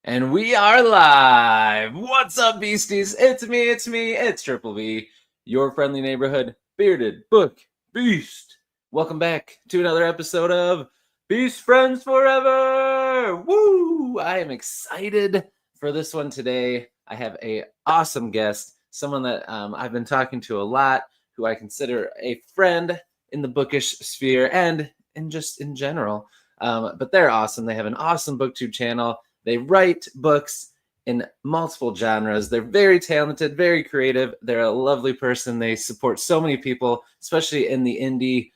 And we are live. What's up, beasties? It's me, it's Triple B, your friendly neighborhood bearded book beast. Welcome back to another episode of Beast Friends Forever. Woo! I am excited for this one today. I have a awesome guest, someone that I've been talking to a lot, who I consider a friend in the bookish sphere and just in general. But they're awesome. They have an awesome booktube channel. They write books in multiple genres. They're very talented, very creative. They're a lovely person. They support so many people, especially in the indie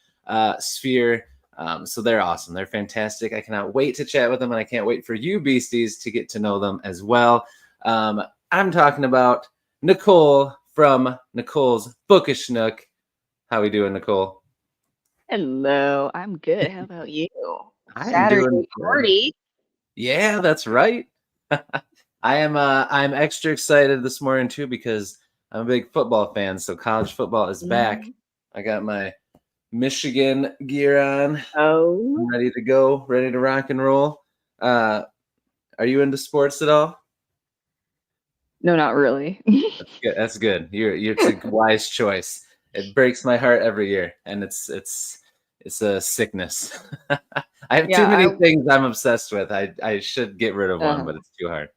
sphere. So they're awesome. They're fantastic. I cannot wait to chat with them, and I can't wait for you beasties to get to know them as well. I'm talking about Nicole from Nicole's Bookish Nook. How we doing, Nicole? Hello, I'm good. How about you? I'm doing Saturday good. party. Yeah, that's right. I'm extra excited this morning too because I'm a big football fan, so college football is back. Mhm. I got my Michigan gear on. I'm Oh, ready to go, ready to rock and roll. Uh, are you into sports at all? no, not really. That's good. That's good. It's a wise choice. It breaks my heart every year, and it's a sickness. I have too Yeah, many things I'm obsessed with. I should get rid of one, uh, but it's too hard.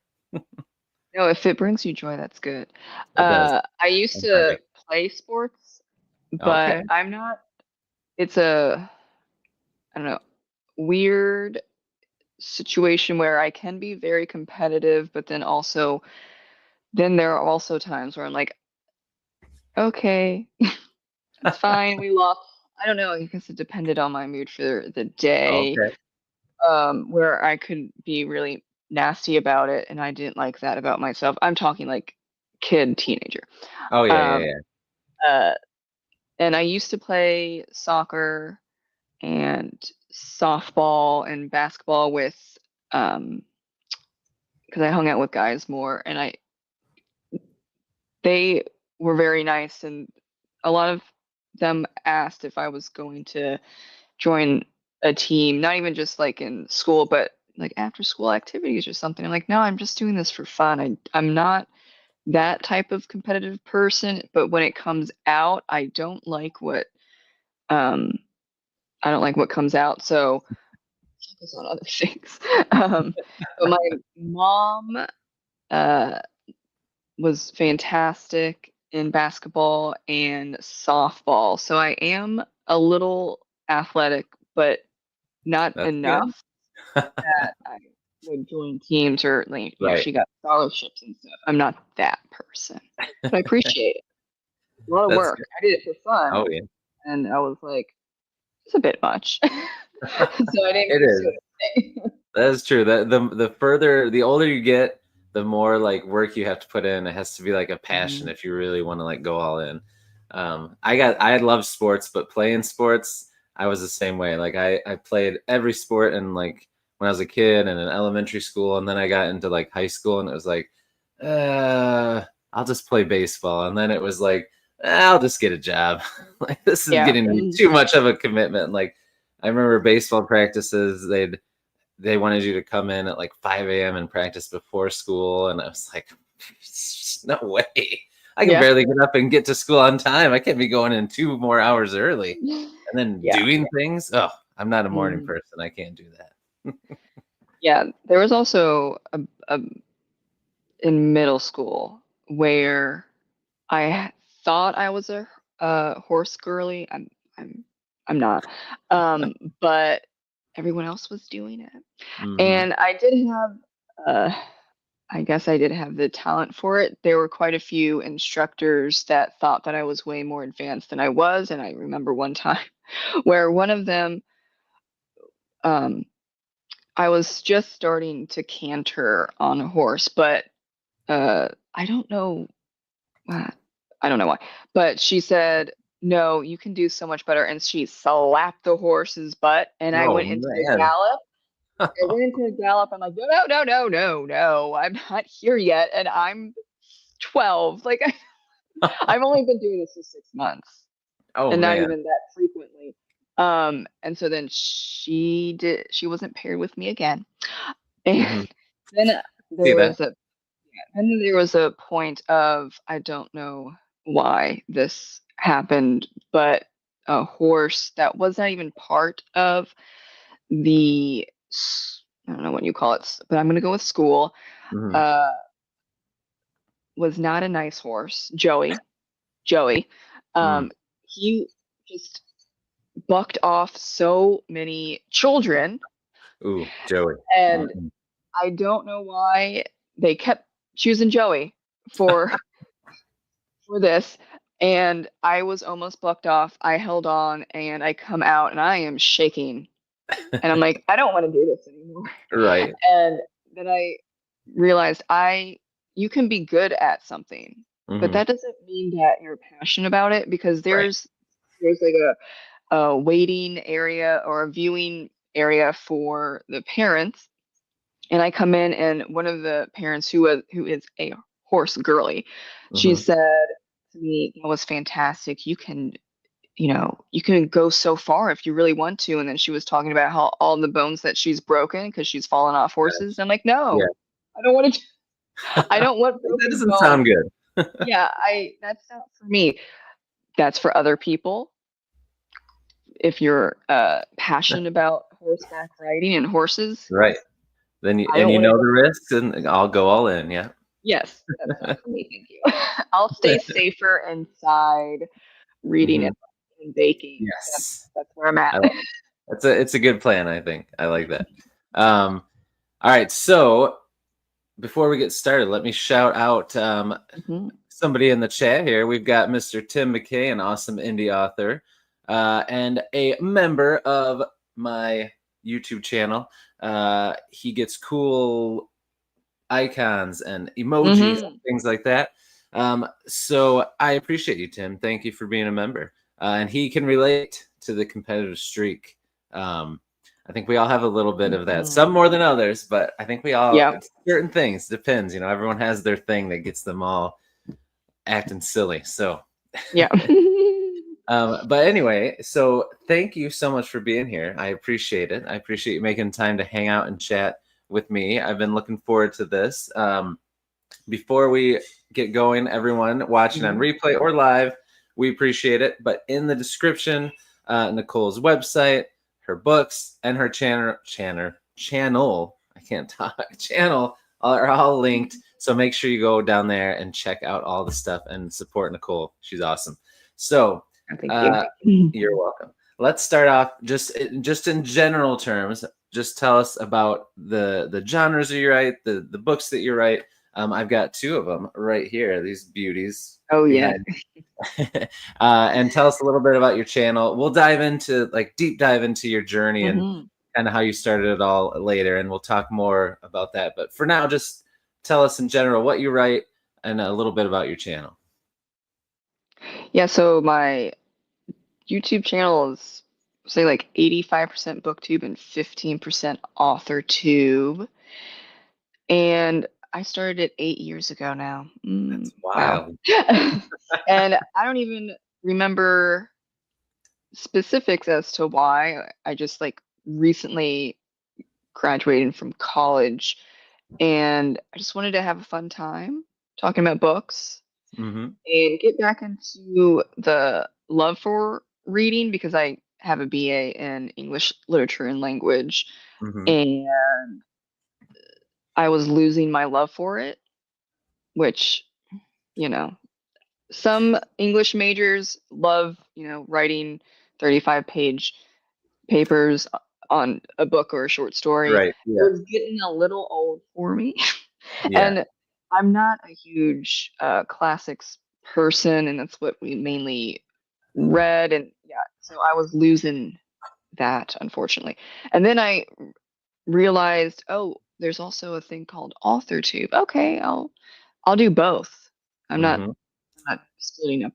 no, if it brings you joy, that's good. It does. I used I'm to trying. play sports, but Okay. I'm not. It's I don't know, weird situation where I can be very competitive, but then there are also times where I'm like, okay, it's fine, we lost. I don't know. I guess it depended on my mood for the day. Okay. Where I could be really nasty about it, and I didn't like that about myself. I'm talking like kid, teenager. Oh yeah, yeah, Um, yeah. uh, and I used to play soccer and softball and basketball with, um, because I hung out with guys more, and they were very nice, and a lot of them asked if I was going to join a team, not even just like in school, but like after school activities or something. I'm like, no, I'm just doing this for fun. I'm not that type of competitive person, but when it comes out, um I don't like what comes out. So focus on other things. But my mom uh was fantastic in basketball and softball. So I am a little athletic, but not That's good. enough that I would join teams or like, Right. she got scholarships and stuff. I'm not that person. But I appreciate it. A lot of That's work. good. I did it for fun Oh yeah. and I was like, it's a bit much. So I didn't It pursue is. it. That is true. The older you get, the more like work you have to put in. It has to be like a passion Mhm. if you really want to like go all in. I love sports, but playing sports, I was the same way. Like I played every sport and like when I was a kid and in elementary school, and then I got into like high school, and it was like, I'll just play baseball, and then it was like, I'll just get a job. Like this is Yeah. getting to be Mhm. too much of a commitment. Like I remember baseball practices, they wanted you to come in at like 5 a.m. and practice before school. And I was like, no way. I can Yeah. barely get up and get to school on time. I can't be going in 2 more hours early and then Yeah. doing things. Oh, I'm not a morning Mhm. person. I can't do that. Yeah. There was also a in middle school where thought I was a horse girly. I'm I'm not. But everyone else was doing it. Hmm. And I did have uh I guess I did have the talent for it. There were quite a few instructors that thought that I was way more advanced than I was, and I remember one time where one of them um I was just starting to canter on a horse, but I don't know. uh, I don't know why, but she said, "No, you can do so much better." And she slapped the horse's butt, and I Oh went into a man. gallop. I went into a gallop. I'm like, no, no, no, no, no, no. I'm not here yet, and I'm 12. Like, I've only been doing this for 6 months, Oh and not man. even that frequently. And so then she wasn't paired with me again, and Hmm. then See there that? was a and then there was a point of I don't know why this happened, but a horse that was not even part of I don't know what you call it, but I'm gonna go with school. Hmm. Uh, was not a nice horse, Joey. Joey. Mm. Um, he just bucked off so many children, Ooh, Joey. and Mhm. I don't know why they kept choosing Joey for for this. And I was almost bucked off. I held on and I come out and I am shaking. And I'm like, I don't want to do this anymore. Right. And then I realized you can be good at something, but Hmm. that doesn't mean that you're passionate about it because Right. there's like a waiting area or a viewing area for the parents. And I come in and one of the parents who is a horse girly, she Hmm. said to me, "That was fantastic. You can go so far if you really want to." And then she was talking about how all the bones that she's broken because she's fallen off horses. I'm like, Yeah. no, I don't want to. I don't want That broken doesn't bones. sound good. Yeah, that's not for me. That's for other people. If you're passionate about horseback riding and horses, Right. Then I don't you want to know go. the risks, and I'll go all in. Yeah. Yes, that's not for me. Thank you. I'll stay safer inside reading Hmm. and baking. Yes. That's where I'm at. I like it's a good plan, I think. I like that. Um, all right, so before we get started, let me shout out Hmm. somebody in the chat here. We've got Mr. Tim McKay, an awesome indie author, and a member of my YouTube channel. He gets cool icons and emojis, Hmm. things like that. So I appreciate you, Tim. Thank you for being a member. And he can relate to the competitive streak. Um, I think we all have a little bit of that, Hmm. some more than others, but I think we all, Yeah. it's certain things, depends. Everyone has their thing that gets them all acting silly. So, Yeah. but anyway, so thank you so much for being here. I appreciate it. I appreciate you making time to hang out and chat with me. I've been looking forward to this. Before we get going, everyone watching on Mhm. replay or live, we appreciate it. But in the description, Nicole's website, her books, and her channel, I can't talk, channel are all linked. So make sure you go down there and check out all the stuff and support Nicole. She's awesome. So Oh, thank you. uh, you're welcome. Let's start off just in general terms. Just tell us about the genres that you write, the books that you write. I've got two of them right here. These beauties Oh yeah. behind. And tell us a little bit about your channel. We'll dive into deep dive into your journey and Hmm. kind of how you started it all later, and we'll talk more about that. But for now, just tell us in general what you write and a little bit about your channel. Yeah, so my YouTube channel is say like 85% booktube and 15% author tube. And I started it 8 years ago now. That's Wow. wild. And I don't even remember specifics as to why. I just like recently graduated from college and I just wanted to have a fun time talking about books Hmm. and get back into the love for reading because I have a BA in English literature and language Hmm. and I was losing my love for it, which, you know, some English majors love, writing 35-page papers on a book or a short story. Right. It Yeah. was getting a little old for me. Yeah. And I'm not a huge classics person, and that's what we mainly read. And yeah, so I was losing that, unfortunately. And then I realized, oh, there's also a thing called AuthorTube. Okay, I'll do both. I'm not Hmm. I'm not splitting up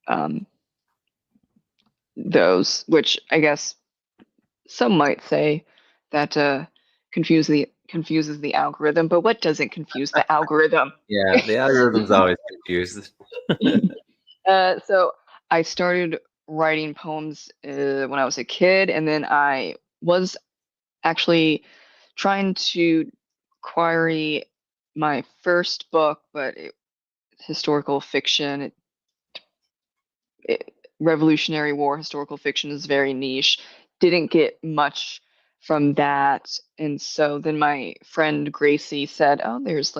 um, those, which I guess some might say that confuses the algorithm, but what doesn't confuse the algorithm? Yeah. The algorithm's always confused. So I started writing poems when I was a kid, and then I was actually trying to query my first book, but historical fiction. Revolutionary War historical fiction is very niche. Didn't get much from that, and so then my friend Gracie said, "Oh, there's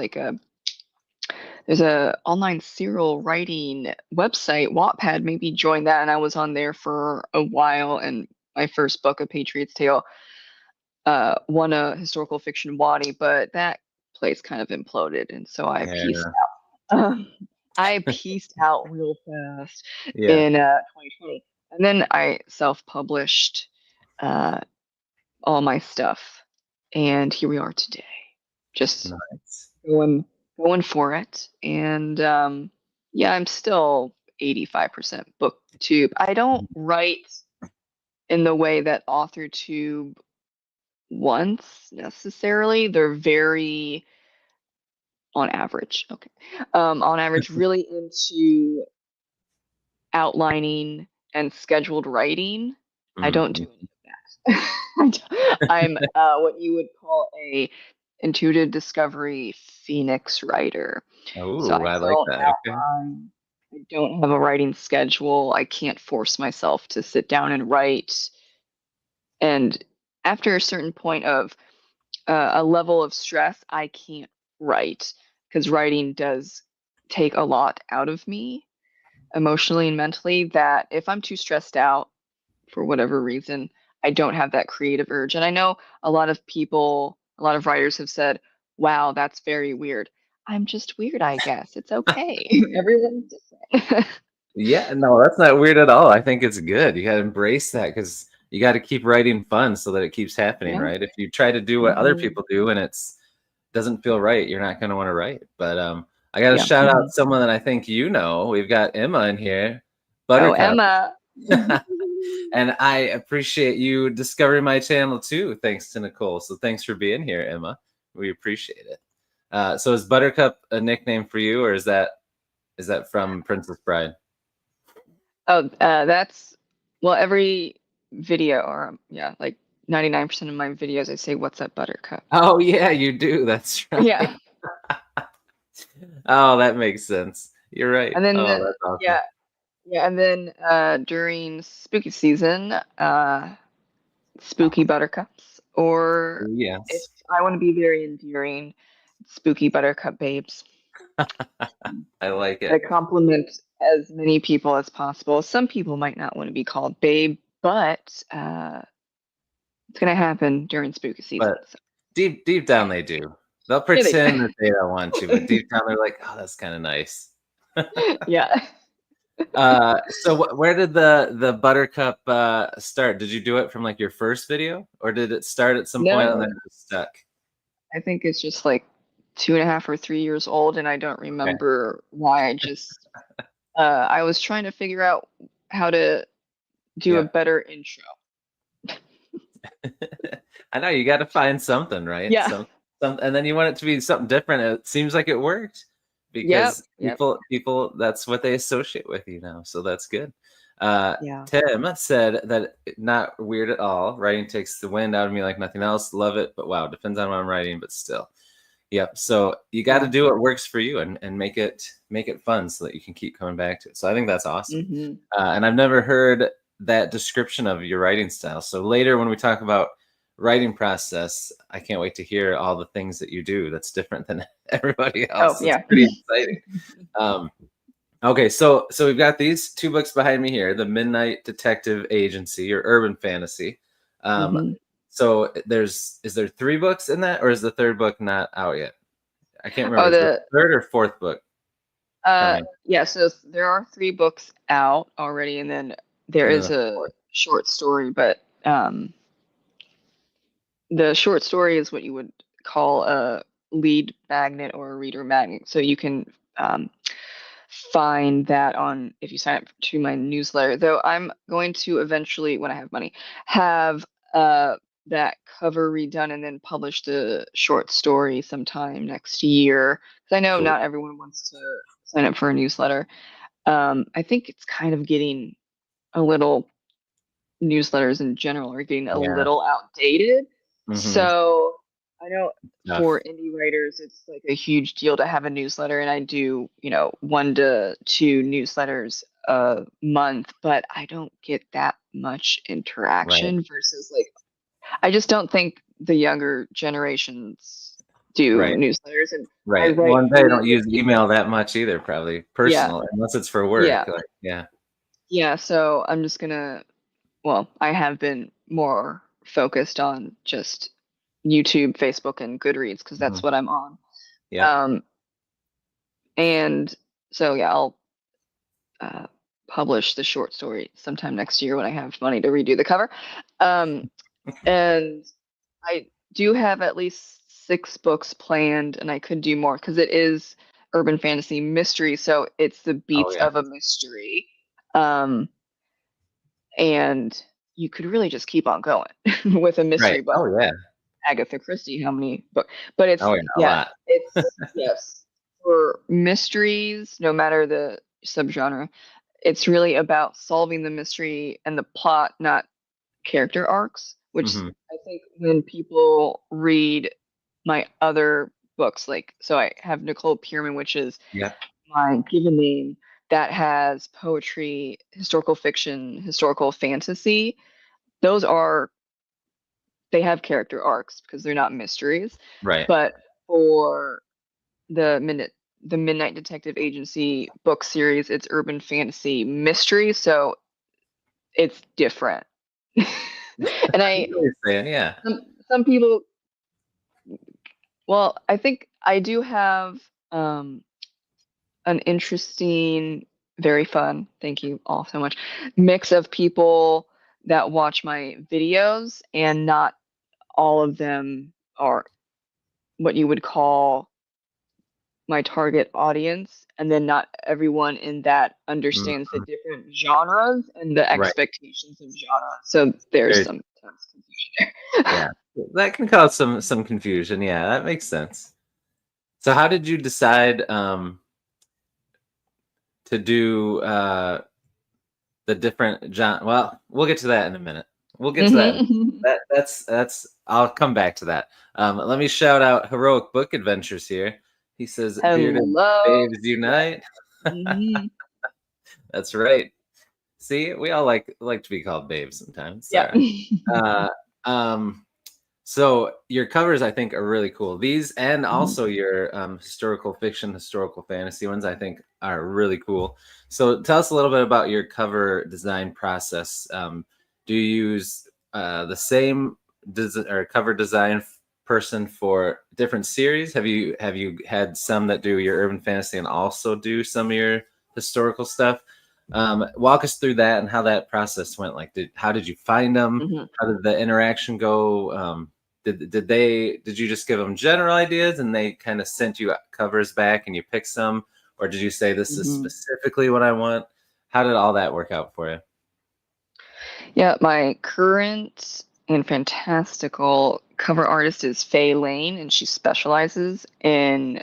a online serial writing website, Wattpad. Maybe join that." And I was on there for a while, and my first book, A Patriot's Tale, won a historical fiction Waddy, but that place kind of imploded, and so I pieced Yeah. out. I pieced out real fast Yeah. in 2020, and then I self-published uh, all my stuff, and here we are today, just Nice. going for it. And yeah, I'm still 85% booktube. I don't write in the way that authortube wants necessarily. They're very on average, okay. On average, really into outlining and scheduled writing. I don't Mhm. do any of that. I'm what you would call a intuitive discovery phoenix writer. So Oh, I I like don't that. Okay. outline. I don't have a writing schedule. I can't force myself to sit down and write. And after a certain point of a level of stress, I can't write because writing does take a lot out of me emotionally and mentally, that if I'm too stressed out for whatever reason, I don't have that creative urge. And I know a lot of people, a lot of writers have said, wow, that's very weird. I'm just weird, I guess. It's okay. Everyone's different. Yeah, no, that's not weird at all. I think it's good. You got to embrace that because you got to keep writing fun so that it keeps happening, Yeah. right? If you try to do what other Hmm. people do and it's doesn't feel right, you're not going to want to write. But I got to Yeah. shout Hmm. out someone that I think you know. We've got Emma in here, Oh, Buttercup, Emma. and I appreciate you discovering my channel too. Thanks to Nicole. So thanks for being here, Emma. We appreciate it. So is Buttercup a nickname for you, or is that from Princess Bride? Oh, that's well, every video, or yeah, like 99% of my videos, I say, "What's up, Buttercup?" Oh yeah, you do. That's right. Yeah. Oh, that makes sense. You're right. And then Oh, that's awesome. yeah, yeah, and then during spooky season, spooky buttercups, or if Yes. I want to be very endearing, spooky buttercup babes. I like I it. compliment as many people as possible. Some people might not want to be called babe, but it's gonna happen during spooky season. But So deep down they do. They'll yeah, they pretend that they don't want to, but deep down they're like, "Oh, that's kind of nice." yeah. So where did the Buttercup start? Did you do it from like your first video, or did it start at some point and then No, it just stuck? I think it's just like 2.5 or 3 years old, and I don't Okay. remember why. I was trying to figure out how to do a Yeah. better intro. I know you got to find something, right? Yeah. And then you want it to be something different. It seems like it worked Yep. because Yep. people that's what they associate with you now. So that's good. Yeah. Tim said that not weird at all. Writing takes the wind out of me like nothing else. Love it, but wow, depends on what I'm writing, but still. Yep. So you got to Yeah. do what works for you and make it fun so that you can keep coming back to it. So I think that's awesome. Hmm. And I've never heard that description of your writing style. So later when we talk about writing process, I can't wait to hear all the things that you do that's different than everybody Oh, else. It's yeah. pretty exciting. Um, okay, so we've got these two books behind me here: The Midnight Detective Agency or Urban Fantasy. Um, Hmm. so is there three books in that, or is the third book not out yet? I can't remember. Oh, Is the third or fourth book coming? yeah, so there are 3 books out already, and then there And then is the a fourth. short story, but the short story is what you would call a lead magnet or a reader magnet. So you can find that on if you sign up to my newsletter. Though I'm going to eventually, when I have money, have that cover redone and then publish the short story sometime next year. Because I know Cool. not everyone wants to sign up for a newsletter. I think it's kind of getting a little, newsletters in general are getting a Yeah. little outdated. Hmm. So I know Stuff. for indie writers, it's like a huge deal to have a newsletter, and I do, 1 to 2 newsletters a month, but I don't get that much Right. interaction versus like, I just don't think the younger generations do Right. newsletters, and I Right. write Well, they really don't use like, email that much either, probably yeah, personal, unless it's for work. yeah, Like, yeah. yeah. So I'm just gonna, well, I have been more focused on just YouTube, Facebook, and Goodreads because that's Mhm. what I'm on. Yep. Um, and so yeah, I'll uh, publish the short story sometime next year when I have money to redo the cover. Um, and I do have at least 6 books planned, and I could do more because it is urban fantasy mystery, so it's the Oh beats yeah. of a mystery. Um, and you could really just keep on going with a Right. mystery book. Oh yeah. Agatha Christie, how many books? But it's, Oh yeah. A yeah, lot. it's, yes, for mysteries, no matter the subgenre, it's really about solving the mystery and the plot, not character arcs, which Hmm. I think when people read my other books, like, so I have Nicole Pierman, which is Yep. my given name, that has poetry, historical fiction, historical fantasy. Those are, they have character arcs because they're not mysteries. Right. But for the Midnight Detective Agency book series, it's urban fantasy mystery, so it's different. And I get what you're saying. Yeah. some people, well, I think I do have an interesting, very fun, thank you all so much, mix of people that watch my videos, and not all of them are what you would call my target audience, and then not everyone in that Mm, understands the different genres and the right. expectations of genre. So there's Very. sometimes confusion there. Yeah. That can cause some confusion. Yeah, that makes sense. So how did you decide to do the different genre? Well, we'll get to that in a minute. We'll get to that. Hmm. That's I'll come back to that. Let me shout out Heroic Book Adventures here. He says bearded Hello. babes Yeah. unite. Hmm. That's right. See, we all like to be called babes sometimes. It's all Yeah. right. Uh, um, so your covers, I think, are really cool. These and Mhm. also your historical fiction, historical fantasy ones, I think, are really cool. So tell us a little bit about your cover design process. Do you use the same or cover design person for different series? Have you had some that do your urban fantasy and also do some of your historical stuff? Walk us through that and how that process went. Like, how did you find them? Mhm. How did the interaction go? Did you just give them general ideas and they kind of sent you covers back and you picked some, or did you say this is Mhm. specifically what I want? How did all that work out for you? Yeah, my current and fantastical cover artist is Faye Lane, and she specializes in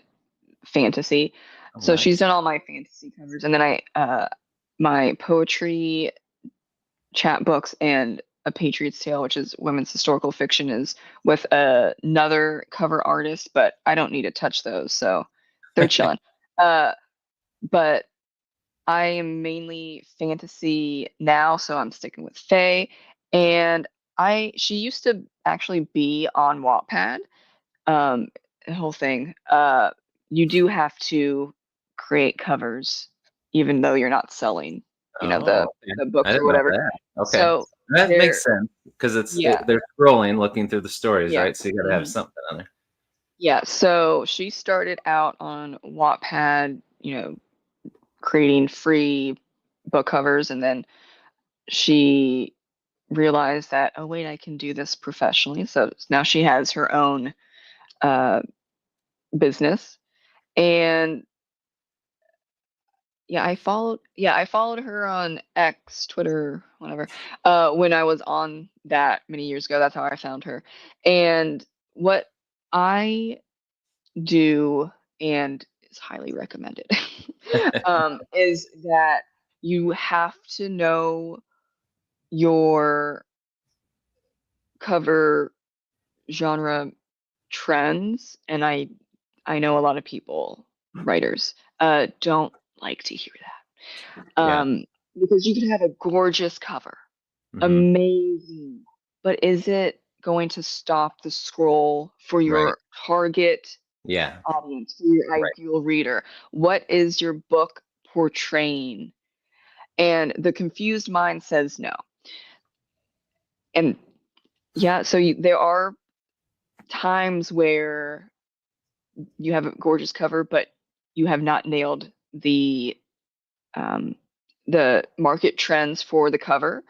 fantasy. Oh, So she's nice. done all my fantasy covers, and then my poetry, chapbooks, and A Patriot's Tale, which is women's historical fiction, is with another cover artist, but I don't need to touch those, so they're chilling. Uh, but I am mainly fantasy now, so I'm sticking with Faye. And she used to actually be on Wattpad. Um, the whole thing. You do have to create covers, even though you're not selling, Oh, okay. the I books or didn't know whatever. that. Okay, So that they're makes sense because yeah, they're scrolling, looking through the stories, yeah. right? So you got to have Hmm. something on there. Yeah, so she started out on Wattpad, creating free book covers, and then she realized that, oh wait, I can do this professionally. So now she has her own uh, business. And I followed her on X, Twitter, whatever, when I was on that many years ago. That's how I found her. And what I do, and is highly recommended, is that you have to know your cover genre trends, and I know a lot of people, writers, don't like to hear that. Yeah. Because you could have a gorgeous cover, Hmm. amazing, but is it going to stop the scroll for Right. your target Yeah. audience, for your Right. ideal reader? What is your book portraying? And the confused mind says no. And yeah, so there are times where you have a gorgeous cover, but you have not nailed um, the market trends for the cover,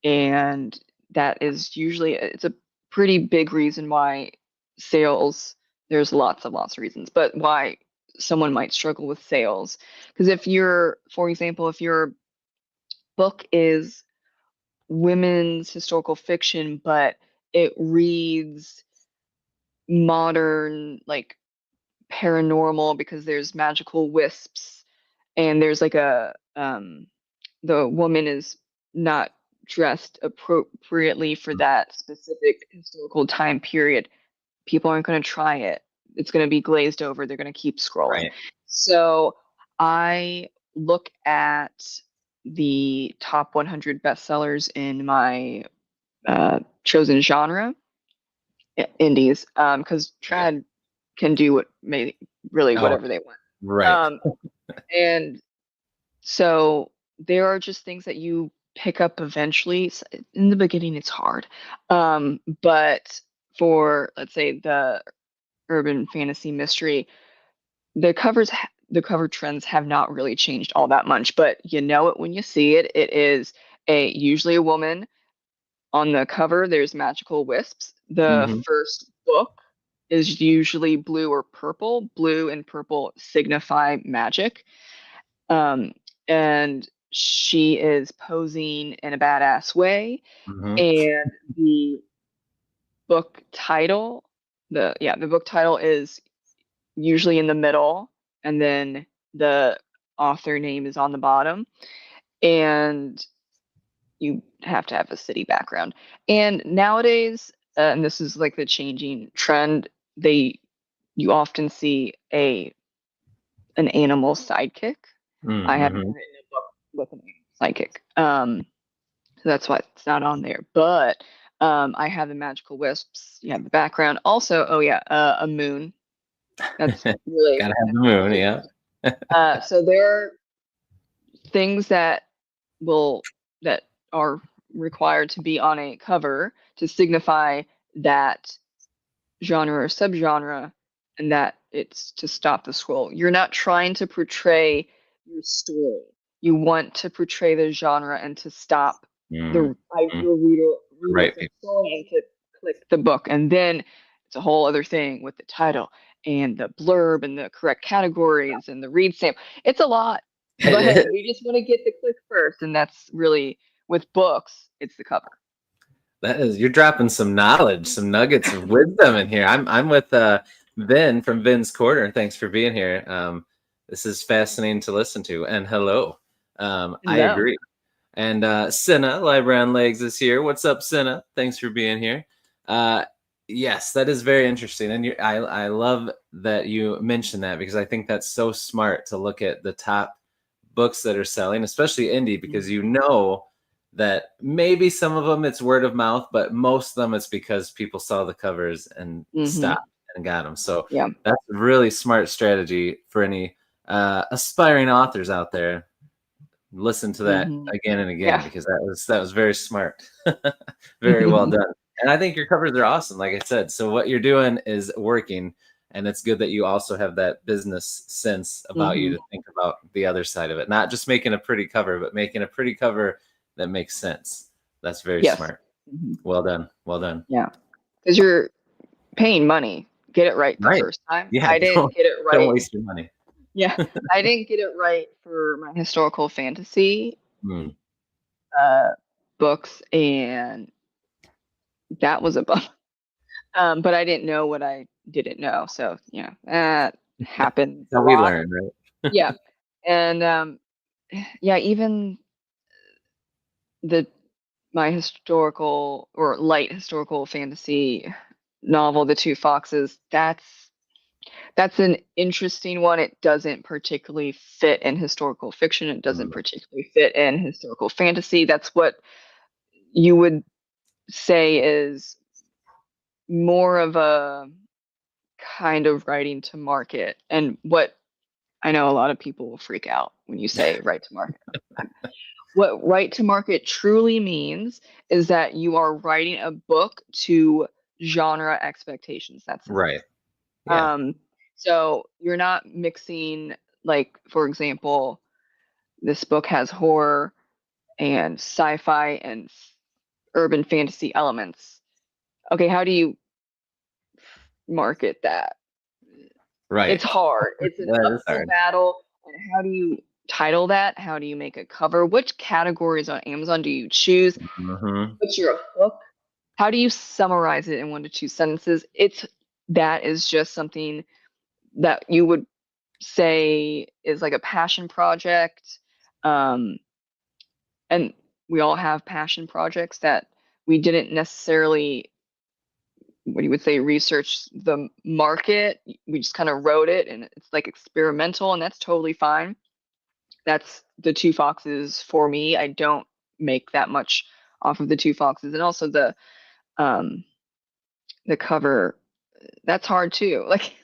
and that is usually it's a pretty big reason why sales. There's lots of reasons, but why someone might struggle with sales. Because if you're, for example, if your book is women's historical fiction, but it reads modern, like paranormal because there's magical wisps and there's like the woman is not dressed appropriately for that specific historical time period, people aren't going to try it. It's going to be glazed over. They're going to keep scrolling. Right. So I look at the top 100 bestsellers in my chosen genre, indies, because trad can do really Oh, whatever they want. right. Um, and so there are just things that you pick up eventually. In the beginning, it's hard. But for, let's say, the urban fantasy mystery, the cover trends have not really changed all that much, but you know it when you see it. It is usually a woman on the cover. There's magical wisps. The Hmm. first book is usually blue or purple. Blue and purple signify magic. Um, and she is posing in a badass way. Hmm. And the book title, the book title is usually in the middle, and then the author name is on the bottom. And you have to have a city background. And nowadays, and this is like the changing trend, you often see an animal sidekick. I haven't Mm-hmm. written a book with an animal sidekick. So that's why it's not on there. But I have the magical wisps. You have the background. Also, oh yeah, a moon. That's really Gotta have the moon. really Yeah. important. So there are things will that are required to be on a cover to signify that genre or subgenre, and that it's to stop the scroll. You're not trying to portray your story. You want to portray the genre and to stop Mm-hmm. the ideal reader Right from people. scrolling and to click the book. And then it's a whole other thing with the title and the blurb and the correct categories and the read sample. It's a lot, but we just want to get the click first, and that's really, with books, it's the cover. That is, you're dropping some knowledge, some nuggets of wisdom in here. I'm with Vin from Vin's Corner. Thanks for being here. This is fascinating to listen to. And hello. I No. agree. And Cinna, Library on Legs, is here. What's up, Cinna? Thanks for being here. Uh, yes, that is very interesting. And I love that you mentioned that, because I think that's so smart to look at the top books that are selling, especially indie, because you know that maybe some of them it's word of mouth, but most of them it's because people saw the covers and Mm-hmm. stopped and got them. So Yeah. that's a really smart strategy for any aspiring authors out there. Listen to that Mm-hmm. again and again, Yeah. because that was very smart. Very well done. And I think your covers are awesome, like I said. So what you're doing is working, and it's good that you also have that business sense about you Mm-hmm. to think about the other side of it. Not just making a pretty cover, but making a pretty cover that makes sense. That's very Yes. smart. Hmm. Well done. Well done. Yeah. Because you're paying money. Get it right the Right. first time. Yeah, I didn't don't get it don't right. waste your money. Yeah. I didn't get it right for my historical fantasy Hmm. uh, books, and that was a bummer. But I didn't know what I didn't know. So, that happens a So we lot. learn, right? Yeah. And yeah, even the my historical or light historical fantasy novel, The Two Foxes, that's an interesting one. It doesn't particularly fit in historical fiction. It doesn't particularly fit in historical fantasy. That's what you would say is more of a kind of writing to market. And what I know a lot of people will freak out when you say write to market. What write to market truly means is that you are writing a book to genre expectations. That's it. Right. Yeah. So you're not mixing, like, for example, this book has horror and sci-fi and urban fantasy elements. Okay, how do you market that? Right. It's hard. It's an That is uphill hard. battle. And how do you title that? How do you make a cover? Which categories on Amazon do you choose? Mm-hmm. What's your hook? How do you summarize it in 1 to 2 sentences? That is just something that you would say is like a passion project. Um, and we all have passion projects that we didn't necessarily, what you would say, research the market. We just kind of wrote it and it's like experimental, and that's totally fine. That's The Two Foxes for me. I don't make that much off of The Two Foxes. And also um the cover, that's hard too. Like,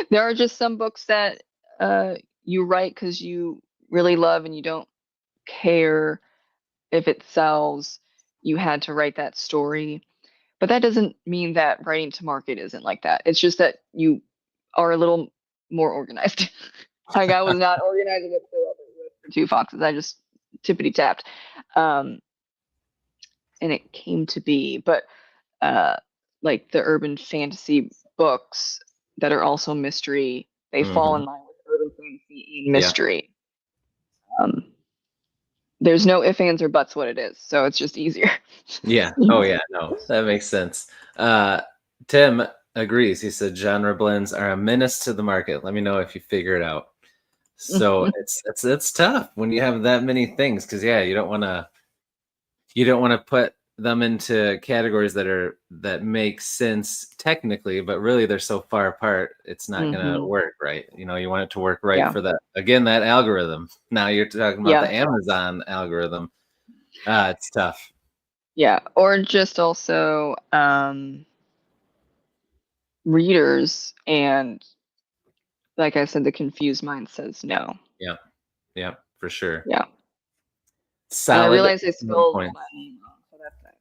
there are just some books that you write because you really love and you don't care if it sells. You had to write that story. But that doesn't mean that writing to market isn't like that. It's just that you are a little more organized. Like, I was not organized whatsoever with The Two Foxes. I just tippity tapped. Um, and it came to be. But uh, like the urban fantasy books that are also mystery, they fall Mm-hmm. in line with urban fantasy and Yeah. mystery. Um, there's no ifs, ands, or buts what it is, so it's just easier. Yeah. Oh yeah. No, that makes sense. Tim agrees. He said genre blends are a menace to the market. Let me know if you figure it out. So it's tough when you have that many things because yeah, you don't want to put them into categories that make sense technically, but really they're so far apart, it's not gonna work right. You want it to work right Yeah. for that algorithm. Now you're talking about the Yeah. Amazon algorithm. It's tough. Yeah. Or just also readers, and like I said, the confused mind says no. Yeah, yeah, for sure. Yeah. And I Solid realized I spelled point. my name wrong, so that's nice.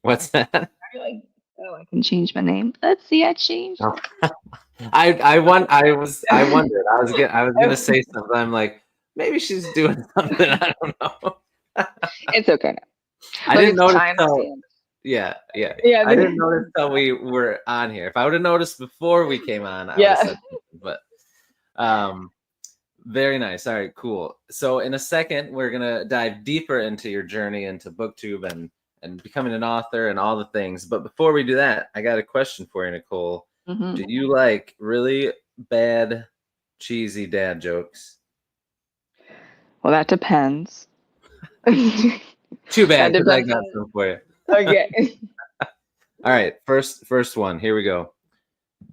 What's that? I like, oh, I can change my name. Let's see, I changed Oh. it. I wondered. I was gonna say something. I'm like, maybe she's doing something. I don't know. It's okay now. I Look, didn't it's notice till timestamped. yeah. Yeah. I didn't notice till we were on here. If I would have noticed before we came on, I would have Yeah. said something. But very nice. All right, cool. So in a second, we're gonna dive deeper into your journey into BookTube and becoming an author and all the things. But before we do that, I got a question for you, Nicole. Mm-hmm. Do you like really bad, cheesy dad jokes? Well, that depends. Too That bad, because I depends got on. some for you. Okay. All right, first one. Here we go.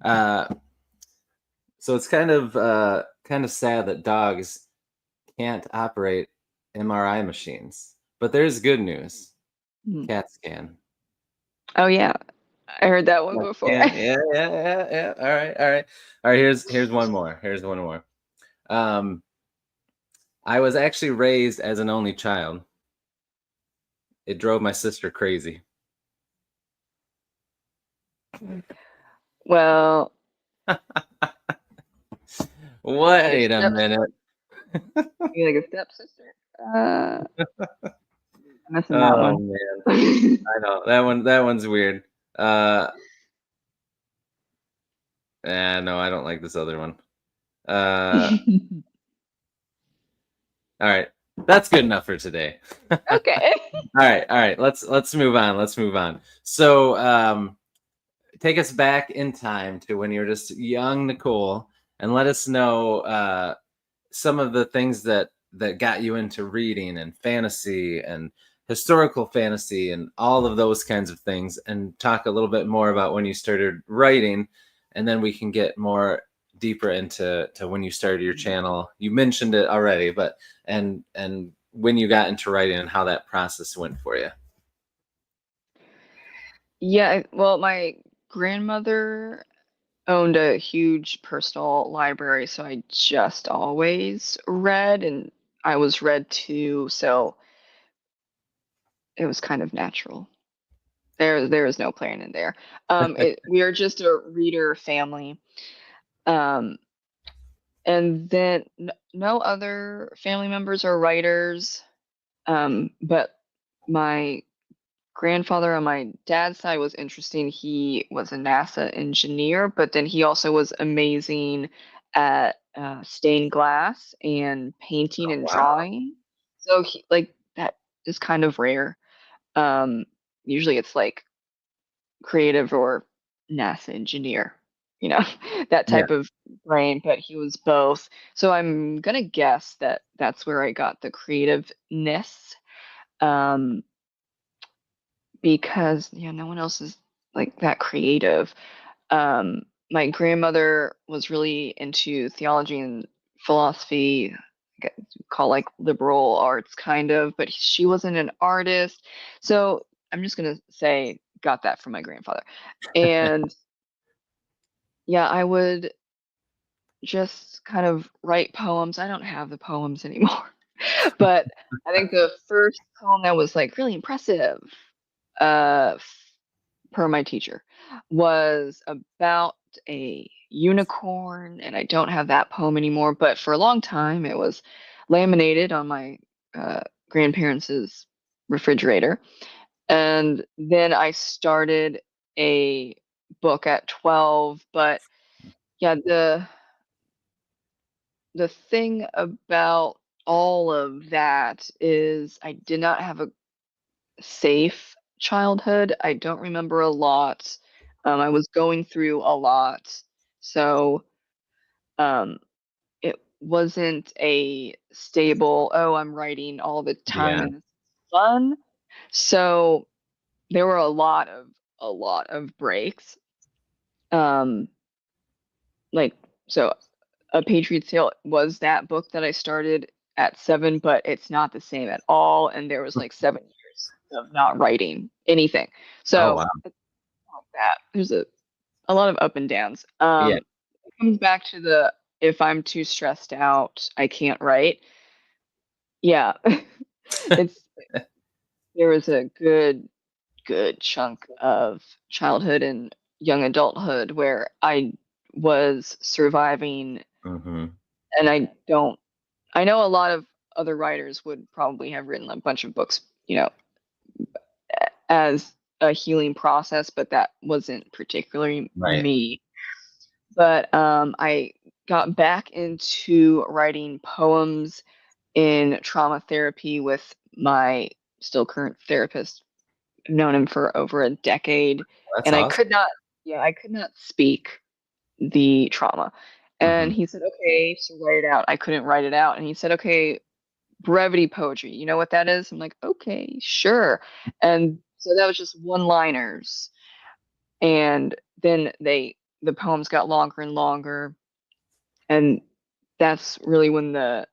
So it's kind of sad that dogs can't operate MRI machines, but there's good news. Cats can. Oh yeah, I heard that one Cats before. can. Yeah. All right. Here's one more. Here's one more. I was actually raised as an only child. It drove my sister crazy. Well, Wait a minute. you like a stepsister? I'm missing that Oh one. man. I know. That one's weird. No, I don't like this other one. All right. That's good enough for today. Okay. All right. Let's move on. So, take us back in time to when you were just young Nicole, and let us know some of the things that got you into reading and fantasy and historical fantasy and all of those kinds of things, and talk a little bit more about when you started writing, and then we can get more deeper into when you started your channel. You mentioned it already, but and when you got into writing and how that process went for you. Yeah, well, my grandmother owned a huge personal library, so I just always read, and I was read to, so it was kind of natural. There is no plan in there. We are just a reader family. Um, and then no other family members are writers. But my grandfather on my dad's side was interesting. He was a NASA engineer, but then he also was amazing at stained glass and painting Oh, and wow. drawing. So he, like, that is kind of rare. Usually it's like creative or NASA engineer, you know, that Yeah. type of brain, but he was both. So I'm gonna guess that that's where I got the creativeness. Um, because yeah, no one else is like that creative. My grandmother was really into theology and philosophy, call like liberal arts kind of, but she wasn't an artist. So I'm just gonna say got that from my grandfather. And yeah, I would just kind of write poems. I don't have the poems anymore. But I think the first poem that was like really impressive, uh, per my teacher, was about a unicorn, and I don't have that poem anymore. But for a long time, it was laminated on my uh, grandparents' refrigerator. And then I started a book at 12. But yeah, the thing about all of that is I did not have a safe childhood. I don't remember a lot. I was going through a lot. So um, it wasn't a stable, oh, I'm writing all the time Yeah. and it's fun. So there were a lot of breaks. Um, like so A Patriot Tale was that book that I started at 7, but it's not the same at all. And there was like 7 years of not writing anything. Oh, So wow. it's not that. There's a lot of up and downs. Yeah. It comes back to the if I'm too stressed out, I can't write. Yeah. it's There was a good chunk of childhood and young adulthood where I was surviving, Hmm. and I know a lot of other writers would probably have written a bunch of books, as a healing process, but that wasn't particularly Right. me. But I got back into writing poems in trauma therapy with my still current therapist. I've known him for over a decade, That's and awesome. I could not speak the trauma. And Hmm. he said, okay, so write it out. I couldn't write it out. And he said, okay, brevity poetry. You know what that is? I'm like, okay, sure. And so that was just one-liners. And then the poems got longer and longer. And that's really when the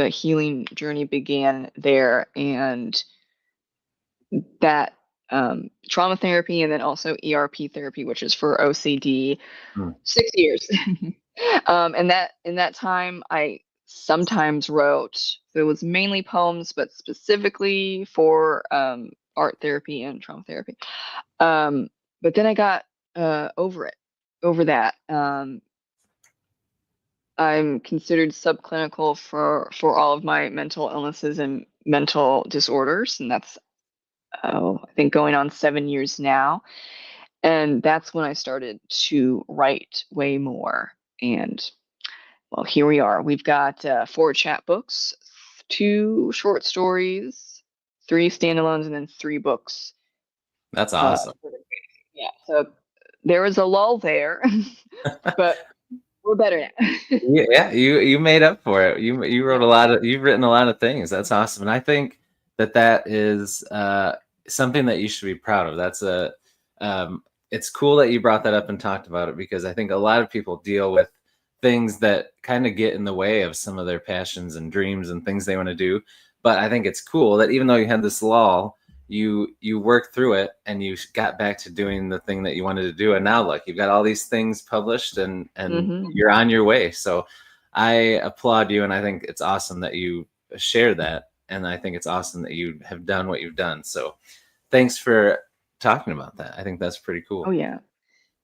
healing journey began there. And that trauma therapy, and then also ERP therapy, which is for OCD, Mm. 6 years. And that in that time, I sometimes wrote. It was mainly poems, but specifically for art therapy and trauma therapy. But then I got over that. I'm considered subclinical for all of my mental illnesses and mental disorders, and that's I think going on 7 years now. And that's when I started to write way more. And well, here we are. We've got 4 chapbooks, 2 short stories, 3 standalones, and then 3 books. That's awesome. Yeah, so there was a lull there, but we're better now. Yeah, you made up for it. You wrote a lot of you've written a lot of things. That's awesome. And I think that is something that you should be proud of. That's it's cool that you brought that up and talked about it, because I think a lot of people deal with things that kind of get in the way of some of their passions and dreams and things they want to do. But I think it's cool that even though you had this lull, you worked through it and you got back to doing the thing that you wanted to do. And now look, you've got all these things published and you're on your way. So I applaud you, and I think it's awesome that you share that. And I think it's awesome that you have done what you've done. So thanks for talking about that. I think that's pretty cool. Oh, yeah.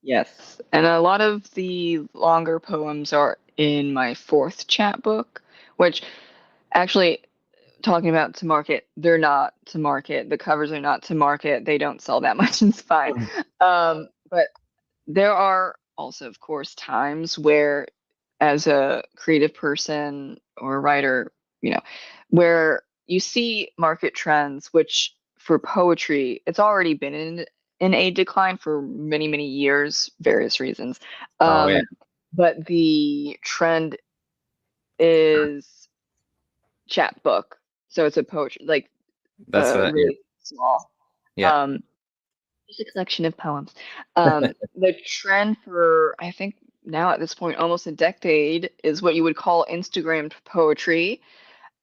Yes. And a lot of the longer poems are in my 4th chapbook, which actually, talking about to market, they're not to market. The covers are not to market. They don't sell that much. It's fine. But there are also, of course, times where, as a creative person or a writer, where you see market trends, which for poetry, it's already been in a decline for many, many years, various reasons. Oh, yeah. But the trend is chapbook. So it's a poetry, like That's what really small. yeah. Just a collection of poems. The trend for, I think now at this point, almost a decade, is what you would call Instagrammed poetry.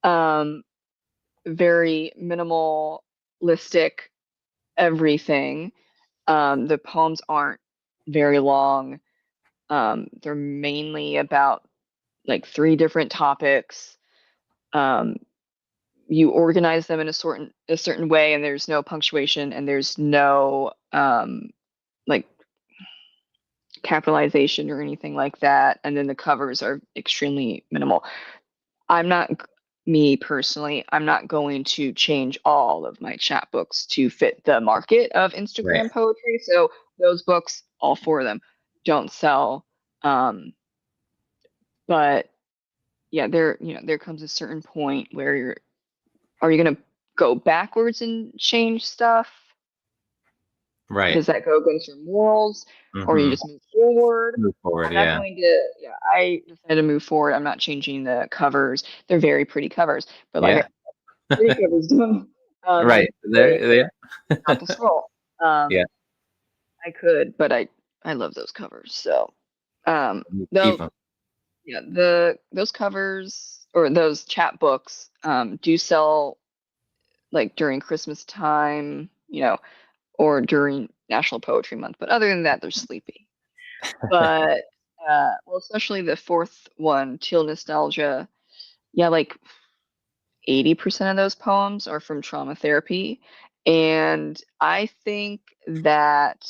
Very minimalistic everything. The poems aren't very long. They're mainly about like 3 different topics. You organize them in a certain way, and there's no punctuation, and there's no like capitalization or anything like that. And then the covers are extremely minimal. Me personally, I'm not going to change all of my chapbooks to fit the market of Right. Instagram poetry. So those books, all 4 of them, don't sell. But yeah, there comes a certain point where are you going to go backwards and change stuff? Right. Does that go against your morals, or you just move forward? Move forward. I'm not Yeah. going to. Yeah, I decided to move forward. I'm not changing the covers. They're very pretty covers, but like pretty covers don't. Right there. Yeah. Not the scroll. Yeah. I could, but I love those covers. So, Keep them. yeah, those covers or those chapbooks do sell like during Christmas time, or during National Poetry Month. But other than that, they're sleepy. But well, especially the 4th one, Teal Nostalgia. Yeah, like 80% of those poems are from trauma therapy. And I think that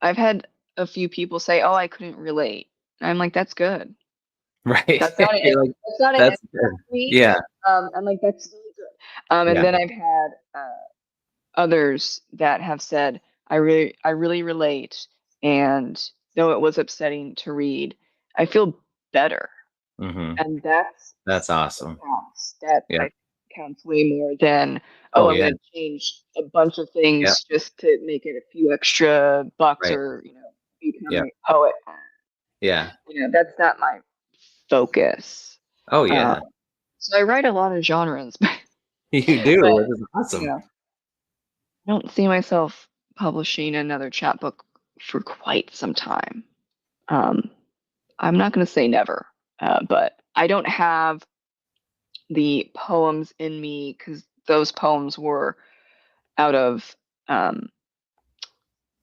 I've had a few people say, "Oh, I couldn't relate." And I'm like, "That's good. Right. That's not an You're like, that's not an that's answer good. for me." Yeah. I'm like, "That's really good." And Yeah. then I've had others that have said, I really relate, and though it was upsetting to read, I feel better." And That's what awesome. counts. That Yeah. I counts way more than, Oh, I'm yeah. going to change a bunch of Yeah. things just to make it a few extra bucks, Right. or become Yeah. a poet. Yeah. That's not my focus. Oh, Uh, yeah. so I write a lot of genres, You do, but which is awesome. I don't see myself publishing another chapbook for quite some time. I'm not going to say never, but I don't have the poems in me, because those poems were out of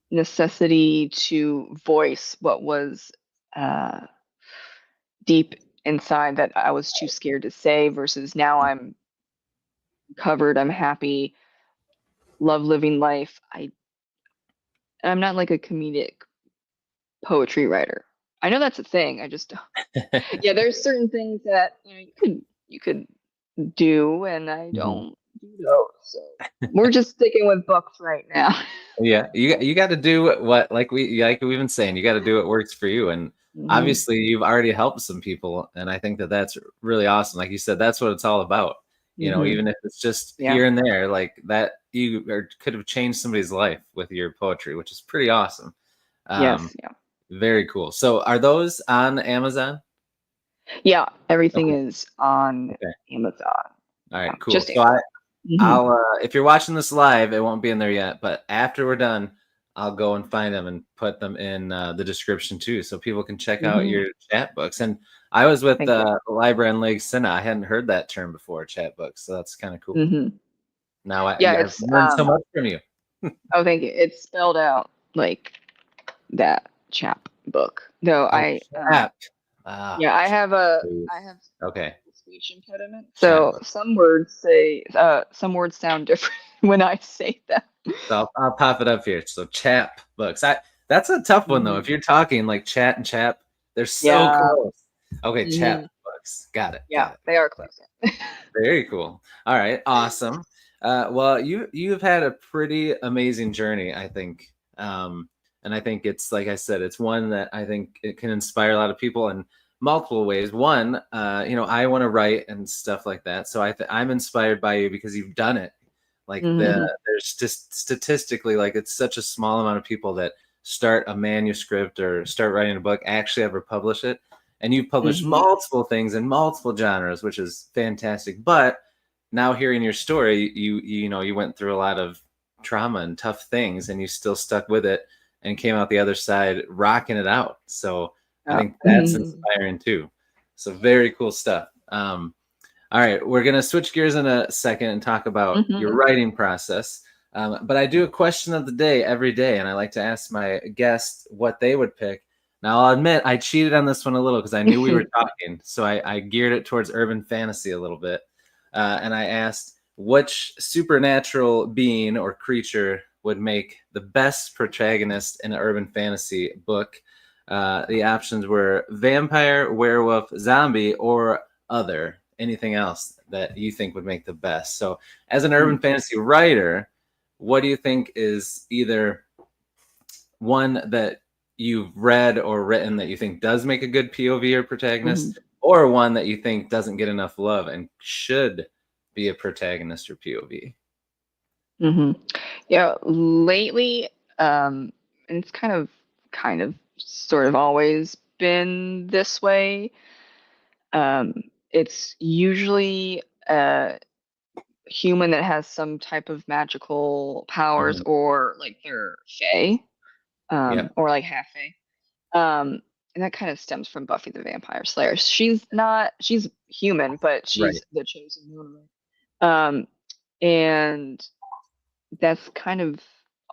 necessity to voice what was deep inside that I was too scared to say, versus now I'm covered, I'm happy, love living life. I'm not like a comedic poetry writer. I know that's a thing. I just yeah, there's certain things that you could do, and I don't do those. So we're just sticking with books right now. Yeah, you got to do what like we've been saying. You got to do what works for you, and obviously you've already helped some people, and I think that that's really awesome. Like you said, that's what it's all about. Even if it's just here and there, like that, could have changed somebody's life with your poetry, which is pretty awesome. Yes, yeah. Very cool. So, are those on Amazon? Yeah, everything Okay. is on Okay. Amazon. All Yeah, right, cool. just So mhm. I'll if you're watching this live, it won't be in there yet, but after we're done, I'll go and find them and put them in the description too, so people can check out Mhm. your chat books. And I was with Thank you. the library on Lake Cinna. I hadn't heard that term before, chat books, so that's kind of cool. Mhm. Now Yeah, I've it's learned so much from you. oh, thank you. It's spelled out like that chap book. Though Oh, I chat. Ah, yeah, please. I have Okay, speech impediment. chat So book. some words sound different when I say them. So I'll pop it up here. So chap books. That's a tough one though. Mhm. If you're talking like chat and chap, they're so Yeah. close. Okay, chap Mhm. books. Got it. Yeah, Got it. they are close. Very cool. All right, awesome. Well, you've had a pretty amazing journey, I think. And I think it's like I said, it's one that I think it can inspire a lot of people in multiple ways. One, I want to write and stuff like that, so I'm inspired by you because you've done it. Like Mhm. there's just statistically, like it's such a small amount of people that start a manuscript or start writing a book, actually ever publish it. And you've published Mhm. multiple things in multiple genres, which is fantastic. But now hearing your story, you went through a lot of trauma and tough things, and you still stuck with it and came out the other side rocking it out. So I Yeah. think that's Mhm. inspiring too. So very cool stuff. All right, we're gonna switch gears in a second and talk about your Mhm. writing process. But I do a question of the day every day, and I like to ask my guests what they would pick. Now, I'll admit I cheated on this one a little because I knew we were talking, so I geared it towards urban fantasy a little bit, and I asked which supernatural being or creature would make the best protagonist in an urban fantasy book. The options were vampire, werewolf, zombie, or other. Anything else that you think would make the best? So, as an urban fantasy writer, what do you think is either one that you've read or written that you think does make a good POV or Mhm. protagonist, or one that you think doesn't get enough love and should be a protagonist or POV? Mhm. Yeah, lately, and it's kind of, sort of always been this way. It's usually a human that has some type of magical powers, Mhm. or like they're fae, Yep. or like half fae. And that kind of stems from Buffy the Vampire Slayer. She's human, but Right. she's the chosen one. Um, and that's kind of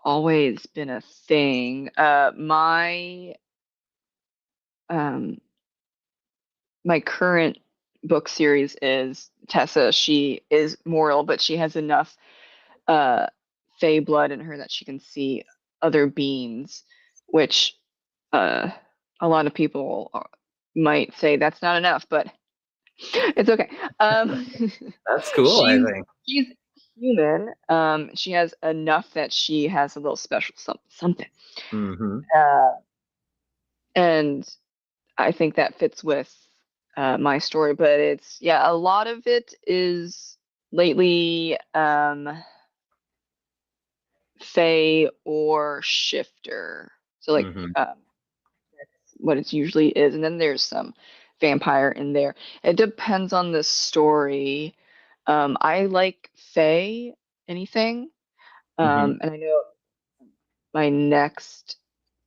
always been a thing. Um, my current book series is Tessa. She is mortal, but she has enough uh fey blood in her that she can see other beings, which uh a lot of people might say that's not enough, but it's okay. That's cool, I she's think. she's human. She has enough that she has a little special something. Hmm. Uh, and I think that fits with my story, but it's yeah, a lot of it is lately Fae or Shifter. So like Hmm. that's what it usually is, and then there's some vampire in there. It depends on the story. I like Fae anything, Hmm. and I know my next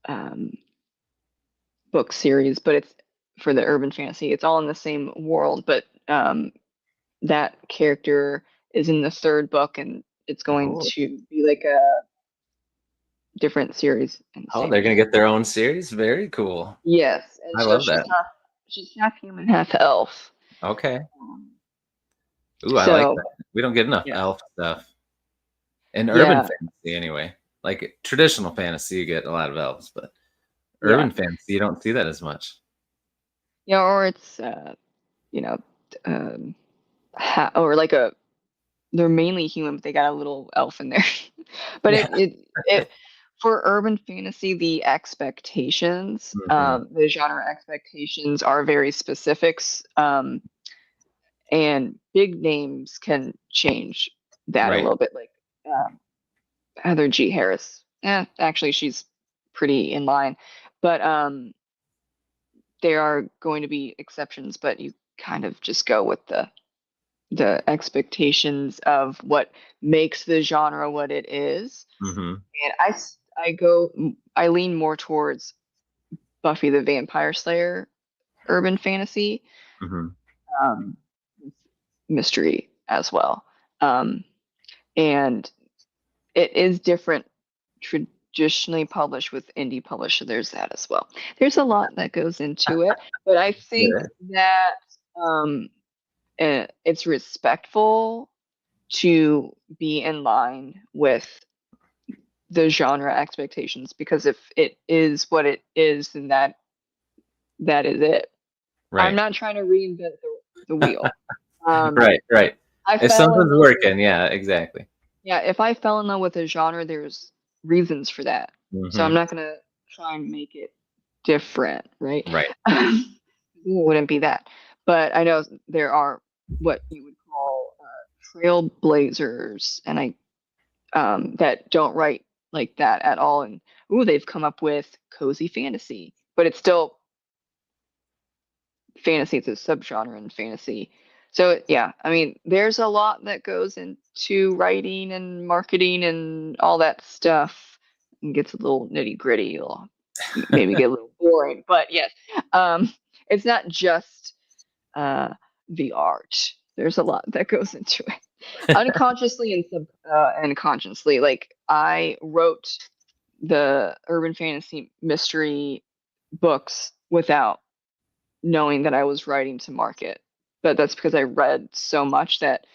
um, book series, but it's for the urban fantasy. It's all in the same world, but that character is in the third book, and it's going Oh, to be like a different series in the oh, same they're gonna universe. get their own series. Very cool. Yes, and I so love that. she's half human, half elf. Okay. Um, Ooh, I like so that. We don't get enough yeah, elf stuff in urban yeah, fantasy anyway. Like traditional fantasy, you get a lot of elves, but yeah, urban fantasy, you don't see that as much. yeah. Or it's you know, or like a they're mainly human, but they got a little elf in there. But Yeah. it for urban fantasy, the expectations, Hmm. the genre expectations are very specifics, and big names can change that a Right. little bit. Like Heather G. Harris, actually, she's pretty in line, but there are going to be exceptions. But you kind of just go with the the expectations of what makes the genre what it is. Mm-hmm. And I lean more towards Buffy the Vampire Slayer urban fantasy, Mm-hmm. um, mystery as well. Um, and it is different traditionally published with indie publisher. There's that as well. There's a lot that goes into it, but I think Yeah. that it's respectful to be in line with the genre expectations, because if it is what it is, then that is it. I'm Right. not trying to reinvent the wheel. Um, Right. Right. I If fell in something's love with working, yeah, exactly. Yeah, if I fell in love with a genre, there's reasons for that. So I'm Mm-hmm. not gonna try and make it different, right? Right. It wouldn't be that. But I know there are what you would call trailblazers, and I that don't write like that at all. And ooh, they've come up with cozy fantasy, but it's still fantasy. It's a subgenre in fantasy. So yeah, I mean, there's a lot that goes into writing and marketing and all that stuff. It gets a little nitty gritty. It'll maybe get a little boring, but yes, um, it's not just the art. There's a lot that goes into it, unconsciously and consciously. Like I wrote the urban fantasy mystery books without knowing that I was writing to market. But that's because I read so much that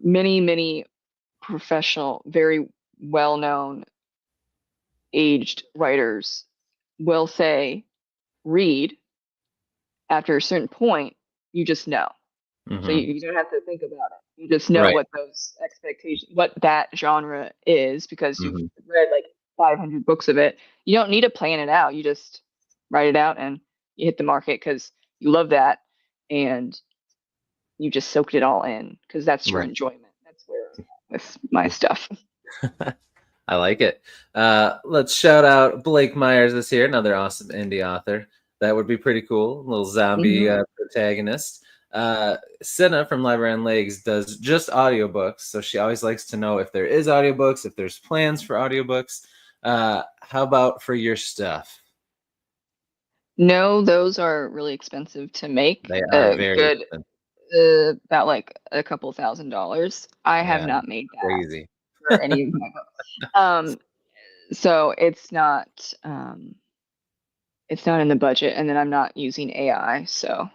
many professional, very well known, aged writers will say, read after a certain point, you just know. So Mm-hmm. you don't have to think about it. You just know Right. what those expectations, what that genre is, because you've Mm-hmm. read like 500 books of it. You don't need to plan it out. You just write it out and you hit the market because you love that, and you just soaked it all in because that's your Right. enjoyment. That's where I'm at with my stuff. I like it. Let's shout out Blake Myers this year, another awesome indie author. That would be pretty cool. A little zombie Hmm. protagonist. Senna from Library and Legs does just audiobooks, so she always likes to know if there is audiobooks, if there's plans for audiobooks. How about for your stuff? No, those are really expensive to make. They are A very good, expensive. about like a couple $1,000s. I have Yeah, not made that crazy. for any of my books. So it's not in the budget, and then I'm not using AI. So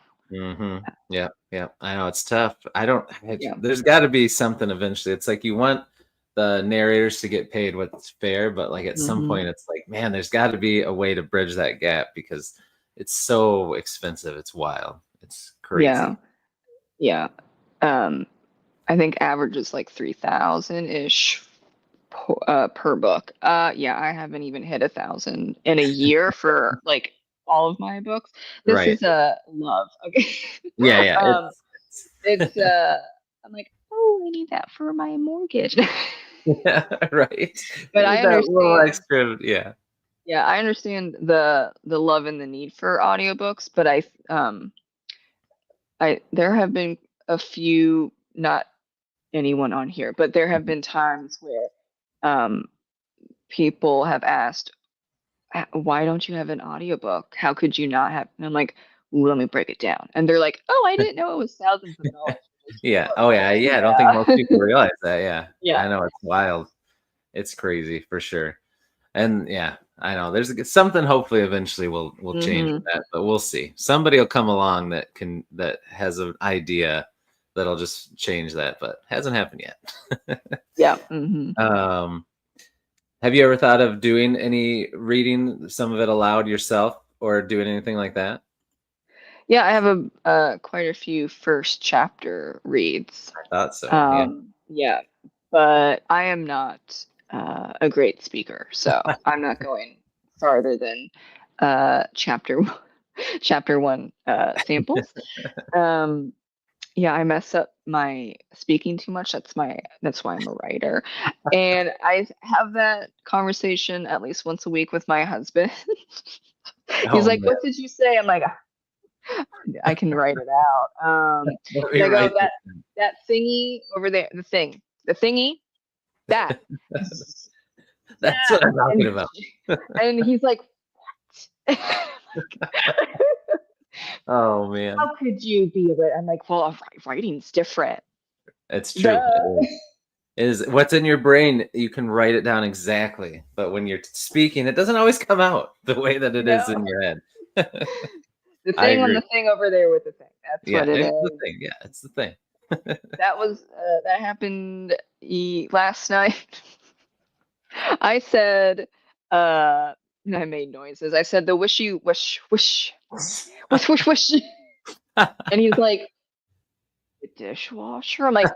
Yeah, yeah. I know it's tough. I don't. yeah. There's got to be something eventually. It's like you want the narrators to get paid what's fair, but like at some Hmm. point, it's like, man, there's got to be a way to bridge that gap because it's so expensive. It's wild. It's Yeah. crazy. Yeah. Um, I think average is like 3,000 ish per book. Yeah, I haven't even hit 1,000 in a year for like all of my books. This Right. is a love. Okay. Yeah, yeah. um, it's I'm like, oh, I need that for my mortgage. Yeah, right. But You I need that little understand. extra. Yeah. Yeah, I understand the love and the need for audiobooks, but I there have been a few, not anyone on here, but there have been times where um people have asked, why don't you have an audiobook? How could you not have? And I'm like, "Ooh, let me break it down." And they're like, "Oh, I didn't know it was thousands of dollars for just a Yeah. book." Oh, I'm yeah. like, Yeah. I don't think most yeah. people realize that. Yeah. Yeah. I know it's wild. It's crazy for sure. And yeah, I know there's something hopefully eventually will change Hmm. with that, but we'll see. Somebody will come along that has an idea that'll just change that, but hasn't happened yet. Yeah. Hmm. um, have you ever thought of doing any reading some of it aloud yourself or doing anything like that? Yeah, I have a quite a few first chapter reads. I thought so. Yeah. Yeah, but I am not a great speaker, so I'm not going farther than chapter chapter one samples. Um, yeah, I mess up my speaking too much. That's why I'm a writer. And I have that conversation at least once a week with my husband. He's Oh like, man, "What did you say?" I'm like, I can write it out. let me And I go, write that this. that thingy over there, the thingy, that. That's what I'm talking about. And he's like, what? Oh man, How could you be lit? I'm like, well, writing's different. it's true. It is what's in your brain. You can write it down exactly, but when you're speaking, it doesn't always come out the way that it is in your head. The I thing on agree. the thing over there with the thing. That's what it it's is. the thing. Yeah, it's the thing. That was that happened last night. I said, I made noises. I said the wishy wish wish wish wish wish, and he's like, the dishwasher. I'm like,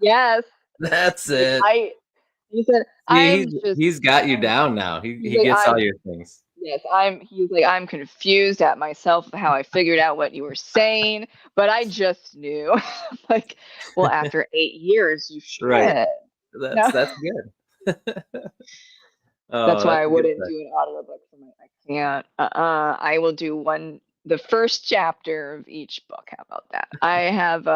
yes. That's Like, it. He said, I'm just. He's got you down now. He's He like, gets all your things. Yes, he was like, I'm confused at myself of how I figured out what you were saying, but I just knew. Like, well, after 8 years, you should. Right. No. That's good. That's Oh, why that's I a good wouldn't thing. do an audiobook for my. I can't. I will do the first chapter of each book. How about that? I have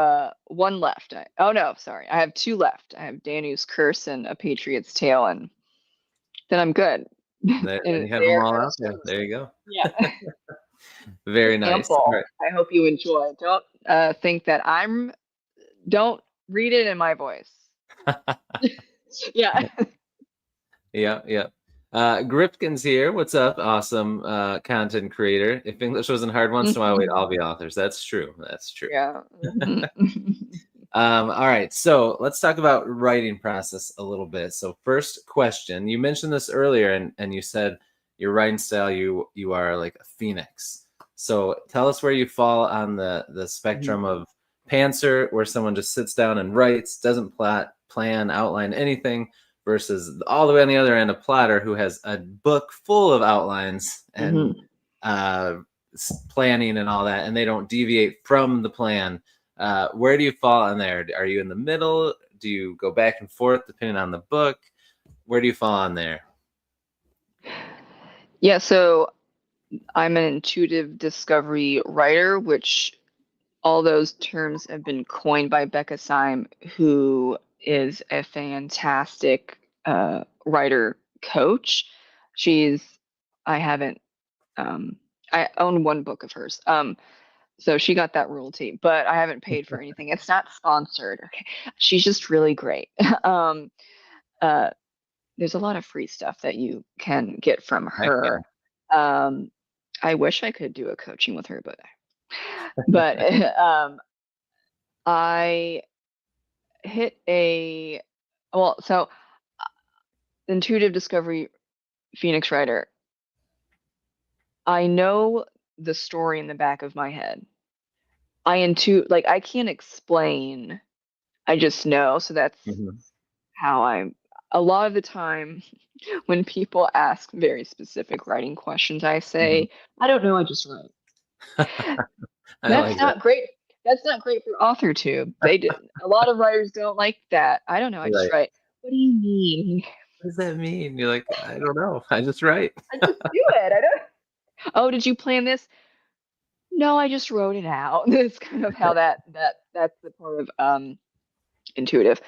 one left. Oh no, sorry. I have 2 left. I have Danu's Curse and A Patriot's Tale, and then I'm good. Then And you have them they're all kind of out there. There you go. yeah. Very nice. All Ample. right. I hope you enjoy. Don't think that don't read it in my voice. Yeah. Yeah. Gripkin's here. What's up? Awesome content creator. If English wasn't hard once in a while, we'd all be authors. That's true. That's true. Yeah. All right. So let's talk about writing process a little bit. So first question, you mentioned this earlier and you said your writing style, you are like a phoenix. So tell us where you fall on the spectrum of pantser, where someone just sits down and writes, doesn't plan, outline anything, versus all the way on the other end, a plotter who has a book full of outlines and planning and all that, and they don't deviate from the plan. Where do you fall on there? Are you in the middle? Do you go back and forth depending on the book? Where do you fall on there? Yeah, so I'm an intuitive discovery writer, which all those terms have been coined by Becca Syme, who is a fantastic writer coach. I haven't, I own 1 book of hers. So she got that royalty, but I haven't paid for anything. It's not sponsored. Okay. She's just really great. There's a lot of free stuff that you can get from her. I wish I could do a coaching with her, but I hit so intuitive discovery Phoenix writer. I know the story in the back of my head. I can't explain. I just know. So that's how a lot of the time when people ask very specific writing questions, I say, I don't know, I just write. That's not great. That's not great for AuthorTube. A lot of writers don't like that. I don't know, I just write. What do you mean? What does that mean? You're like, I don't know. I just write. I just do it. I don't. Oh, did you plan this? No, I just wrote it out. That's kind of how that's the part of intuitive,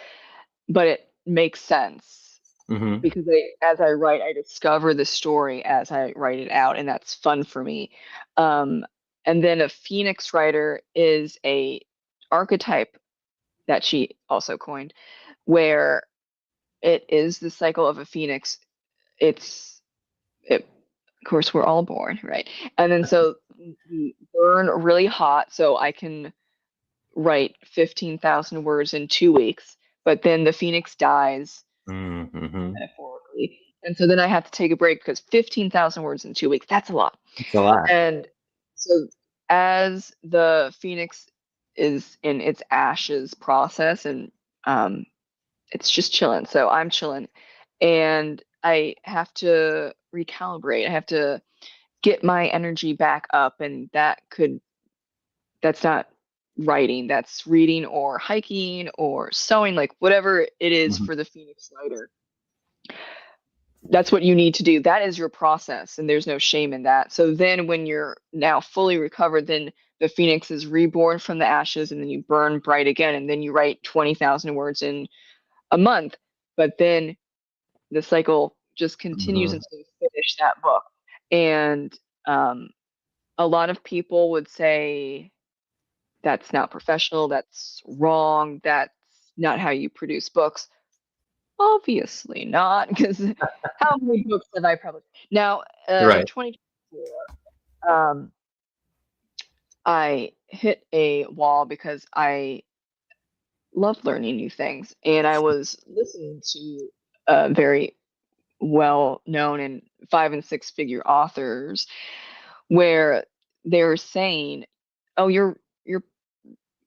but it makes sense because as I write, I discover the story as I write it out, and that's fun for me. And then a Phoenix writer is a archetype that she also coined, where it is the cycle of a phoenix. Of course, we're all born, right? And then so we burn really hot, so I can write 15,000 words in 2 weeks, but then the phoenix dies metaphorically. And so then I have to take a break because 15,000 words in 2 weeks, that's a lot. It's a lot. And so as the phoenix is in its ashes process and it's just chilling. So I'm chilling and I have to recalibrate. I have to get my energy back up and that's not writing, that's reading or hiking or sewing, like whatever it is for the Phoenix writer. that's what you need to do. That is your process, and there's no shame in that. So then when you're now fully recovered, then the phoenix is reborn from the ashes, and then you burn bright again, and then you write 20,000 words in a month. But then the cycle just continues Mhm. until you finish that book. And um, a lot of people would say that's not professional, that's wrong, that's not how you produce books. Obviously not, because how many books have I published? Now, in Right. 2024, I hit a wall because I love learning new things, and I was listening to very well-known and 5 and 6 figure authors where they're saying, "Oh, you're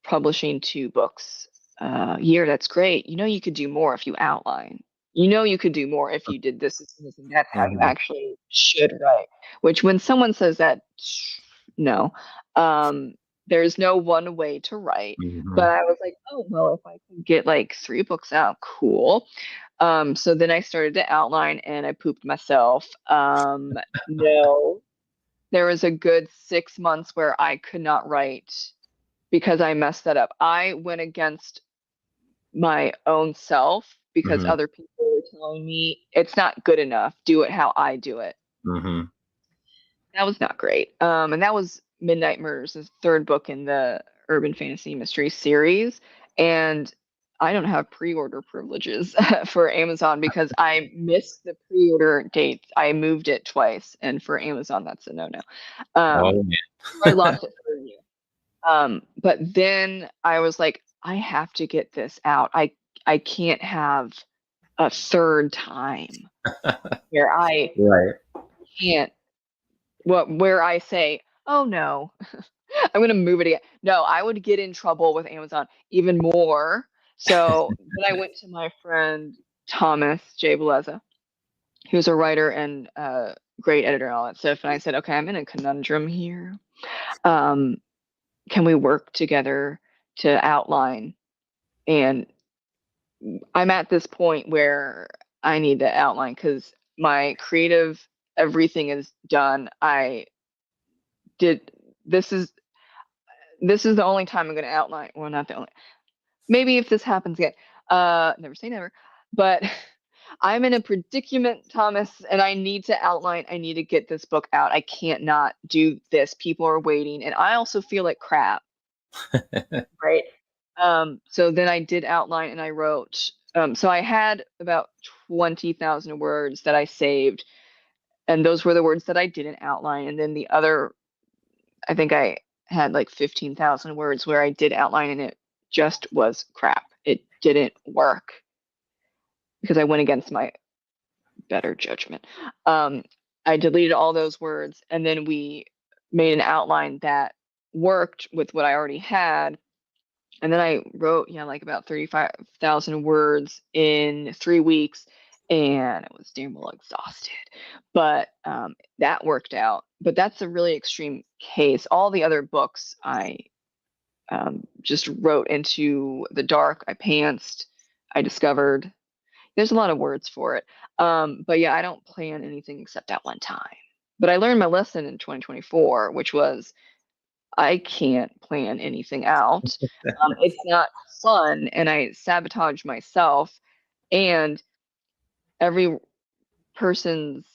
publishing 2 books a year. That's great. You know, you could do more if you outline. You know, you could do more if you did this and this, and that's how you Mhm. actually should write." Which, when someone says that, no, um, there's no one way to write. But Mhm. I was like, oh well, if I can get like 3 books out, cool. So then I started to outline, and I pooped myself. No, there was a good 6 months where I could not write because I messed that up. I went against my own self because Mhm. other people were telling me it's not good enough. Do it how I do it. Mhm. That was not great. And that was Midnight Murders, the third book in the urban fantasy mystery series. And I don't have pre-order privileges for Amazon because I missed the pre-order date. I moved it twice, and for Amazon, that's a no-no. Oh I man. lost it for a year. But then I was like, I have to get this out. I can't have a third time where I Right. can't where I say, oh no, I'm gonna move it again. No, I would get in trouble with Amazon even more. So then I went to my friend Thomas J. Beleza, who's a writer and great editor and all that stuff. And I said, okay, I'm in a conundrum here. Um, can we work together to outline? And I'm at this point where I need to outline because my creative everything is done. I did this is this is the only time I'm going to outline. Well, not the only. Maybe if this happens again. Never say never. But I'm in a predicament, Thomas, and I need to outline. I need to get this book out. I can't not do this. People are waiting, and I also feel like crap. Right. So then I did outline and I wrote. So I had about 20,000 words that I saved, and those were the words that I didn't outline. And then the other, I think I had like 15,000 words where I did outline, and it just was crap. It didn't work because I went against my better judgment. Um, I deleted all those words, and then we made an outline that worked with what I already had. And then I wrote, yeah, like about 35,000 words in 3 weeks, and I was damn well exhausted. But that worked out. But that's a really extreme case. All the other books I just wrote into the dark. I pantsed. I discovered. There's a lot of words for it. But yeah, I don't plan anything except that one time. But I learned my lesson in 2024, which was I can't plan anything out. It's not fun, and I sabotage myself. And every person's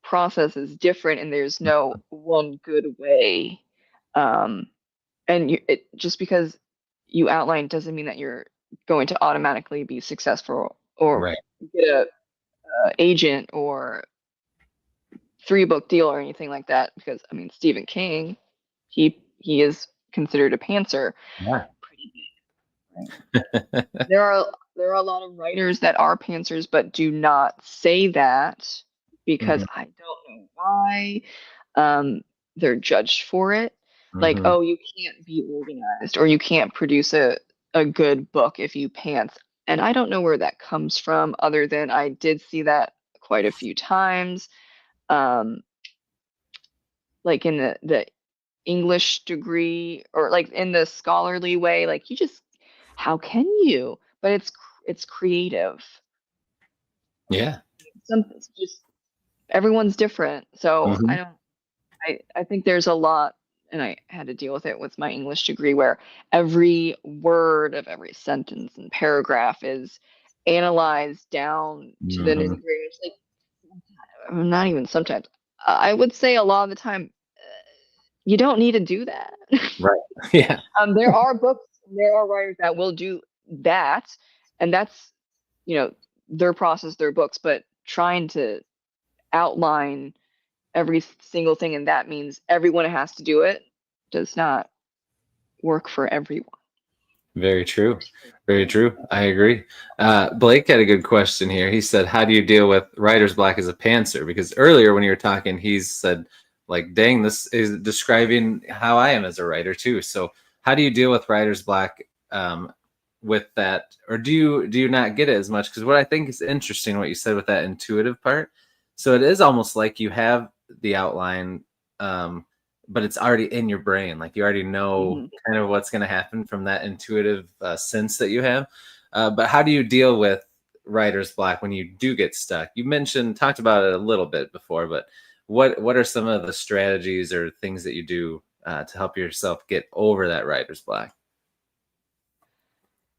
process is different, and there's no one good way. Um, and just because you outline doesn't mean that you're going to automatically be successful or Right. get a agent or 3 book deal or anything like that. Because I mean, Stephen King, he is considered a pantser. Yeah. Pretty big, right? There are a lot of writers that are pantsers but do not say that because Mhm. I don't know why. They're judged for it. Like, Mhm. oh, you can't be organized or you can't produce a good book if you pants. And I don't know where that comes from, other than I did see that quite a few times. Um, like in the English degree, or like in the scholarly way, like you just, how can you? But it's creative. Yeah. Some just everyone's different. So Hmm. I think there's a lot, and I had to deal with it with my English degree where every word of every sentence and paragraph is analyzed down to the nitty Hmm. gritty. It's like not even sometimes. I would say a lot of the time you don't need to do that. Right. Yeah. There are books, there are writers that will do that, and that's you know their process, their books. But trying to outline every single thing, and that means everyone has to do it, does not work for everyone. Very true. Very true. I agree. Blake had a good question here. He said, "How do you deal with writer's block as a pantser?" Because earlier when you were talking, he said, "Like, dang, this is describing how I am as a writer too." So, how do you deal with writer's block with that, or do you not get it as much? Because what I think is interesting, what you said with that intuitive part. So it is almost like you have the outline. But it's already in your brain. Like you already know Hmm. kind of what's going to happen from that intuitive sense that you have. But how do you deal with writer's block when you do get stuck? You talked about it a little bit before, but what are some of the strategies or things that you do to help yourself get over that writer's block?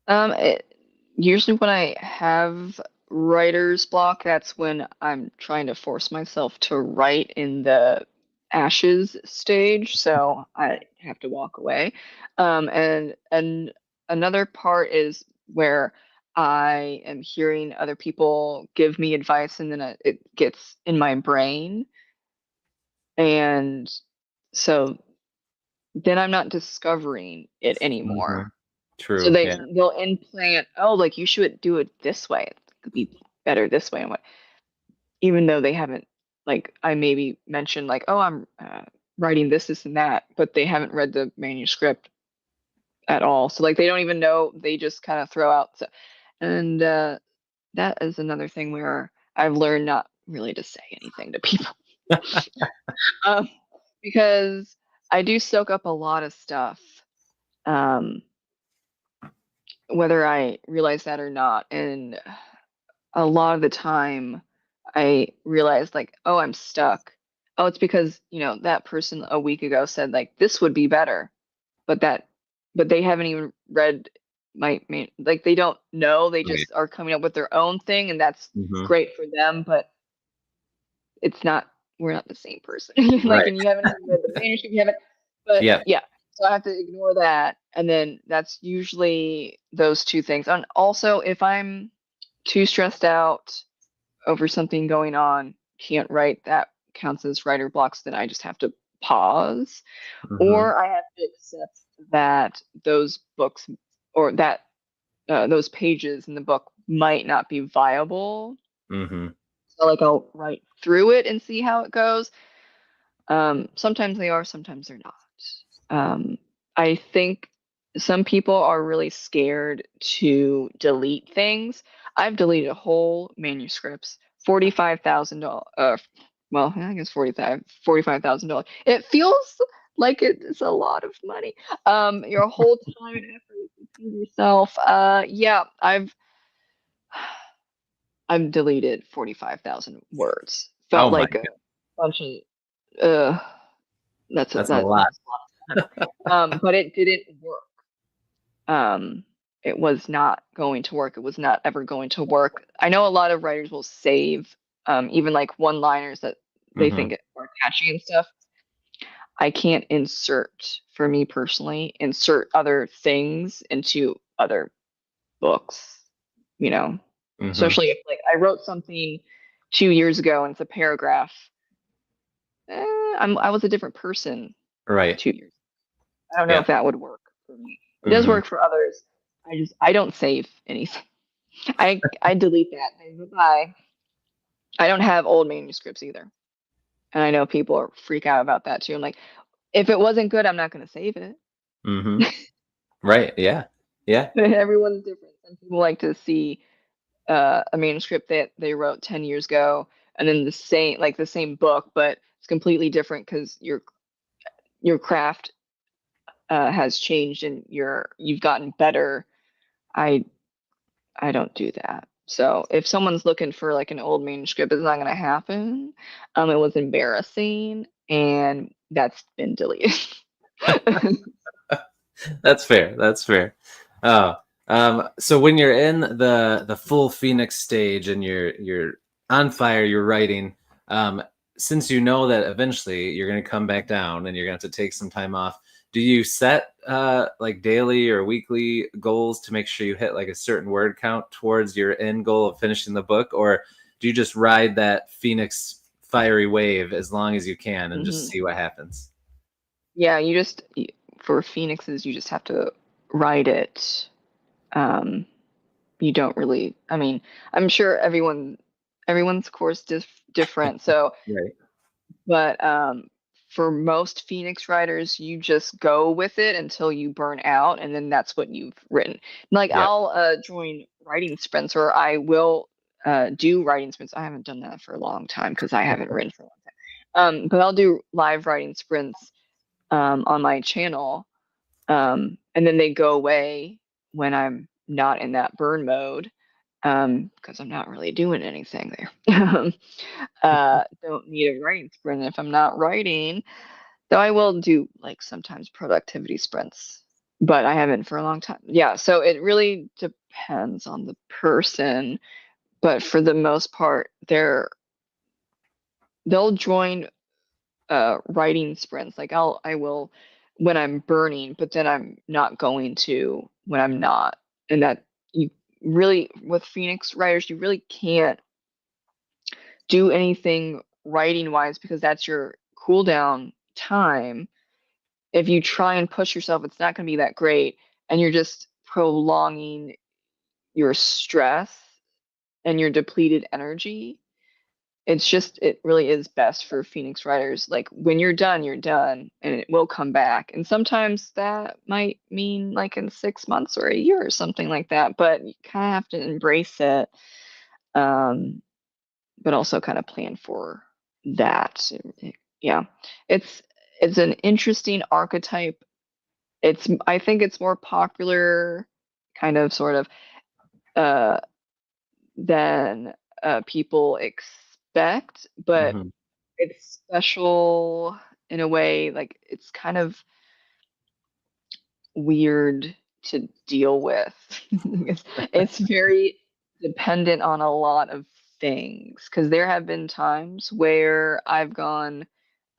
It, usually when I have writer's block, that's when I'm trying to force myself to write in the ashes stage, so I have to walk away. And another part is where I am hearing other people give me advice, and then it gets in my brain, and so then I'm not discovering it Hmm. anymore. So True. Yeah. they'll implant, oh, like you should do it this way. It could be better this way, and what, even though they haven't, like I maybe mentioned, like, oh, I'm writing this, this, and that, but they haven't read the manuscript at all. So like they don't even know. They just kind of throw out. So, and that is another thing where I've learned not really to say anything to people, um, because I do soak up a lot of stuff. Um, whether I realize that or not. And a lot of the time I realize like, oh, I'm stuck. Oh, it's because, that person a week ago said like this would be better, but they haven't even read my main, like they don't know, they Right. just are coming up with their own thing, and that's Hmm. great for them, but it's not, we're not the same person. Like, Right. and you haven't even read the manuscript, you haven't, but Yeah. yeah. So I have to ignore that. And then that's usually those two things. And also if I'm too stressed out over something going on, can't write, that counts as writer blocks, then I just have to pause. Hmm. Or I have to accept that those books, or that those pages in the book might not be viable. Hmm. So like I'll write through it and see how it goes. Sometimes they are, sometimes they're not. I think some people are really scared to delete things. I've deleted whole manuscripts, $45,000. Well, I guess $45,000. It feels like it's a lot of money. Your whole time and effort you put into yourself. Yeah, I've deleted 45,000 words. Oh Felt my like a god, bunch of uh that's that's a that lot. that's a lot. But it didn't work. Um, it was not going to work. It was not ever going to work. I know a lot of writers will save even like one-liners that they Hmm. think are catchy and stuff. I can't insert, for me personally, insert other things into other books, you know. Hmm. Especially if like I wrote something 2 years ago and it's a paragraph. I was a different person Right. 2 years. I don't know Yeah. if that would work for me. It does Hmm. work for others. I don't save anything. I delete that. Bye. I don't have old manuscripts either. And I know people are freak out about that too. I'm like, if it wasn't good, I'm not going to save it. Hmm. Right. Yeah. Yeah. Everyone's different. Some people like to see a manuscript that they wrote 10 years ago, and then the same book, but it's completely different because your craft has changed and you've gotten better. I I don't do that. So if someone's looking for like an old manuscript, it's not gonna happen. It was embarrassing, and that's been deleted. That's fair. That's fair. Oh, so when you're in the full Phoenix stage and you're on fire, you're writing. Since you know that eventually you're going to come back down and you're going to have to take some time off, do you set like daily or weekly goals to make sure you hit like a certain word count towards your end goal of finishing the book, or do you just ride that Phoenix fiery wave as long as you can and just see what happens? Yeah, for Phoenixes, you just have to write it. You don't really, I mean, I'm sure everyone's course different. So, Right. but for most Phoenix writers, you just go with it until you burn out, and then that's what you've written. Like Yep. I'll join writing sprints, or I will do writing sprints. I haven't done that for a long time because I haven't written for a long time. But I'll do live writing sprints on my channel, and then they go away when I'm not in that burn mode, because I'm not really doing anything there. Don't need a writing sprint if I'm not writing. Though I will do like sometimes productivity sprints, but I haven't for a long time. Yeah, so it really depends on the person, but for the most part, they'll join writing sprints. Like I will when I'm burning, but then I'm not going to when I'm not. And that you really with Phoenix writers, you really can't do anything writing wise because that's your cool down time. If you try and push yourself, it's not going to be that great, and you're just prolonging your stress and your depleted energy. It really is best for Phoenix writers. Like when you're done, and it will come back. And sometimes that might mean like in 6 months or a year or something like that. But you kind of have to embrace it, um, but also kind of plan for that. Yeah, it's it's an interesting archetype. I think it's more popular, kind of sort of, uh, than people expect, but Mhm. it's special in a way, like it's kind of weird to deal with. It's very dependent on a lot of things because there have been times where I've gone,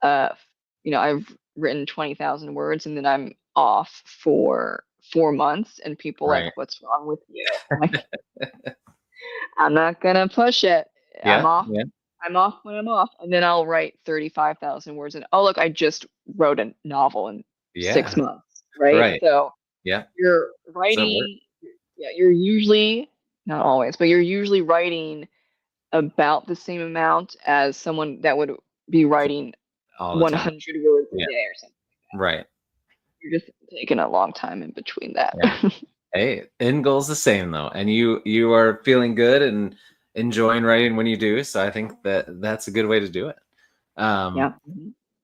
uh, I've written 20,000 words and then I'm off for 4 months, and people like, Right. "What's wrong with you?" I'm like, "I'm not gonna push it. I'm Yeah. off Yeah. I'm off when I'm off." And then I'll write 35,000 words and, "Oh, look, I just wrote a novel in Yeah. 6 months," right? Right. So Yeah. you're So work writing, yeah, you're usually, not always, but you're usually writing about the same amount as someone that would be writing all the time. 100 words a Yeah. day or something. Right. You're just taking a long time in between that. Yeah. Hey, end goal's the same though, and you are feeling good and enjoying writing when you do. So I think that that's a good way to do it. Yeah.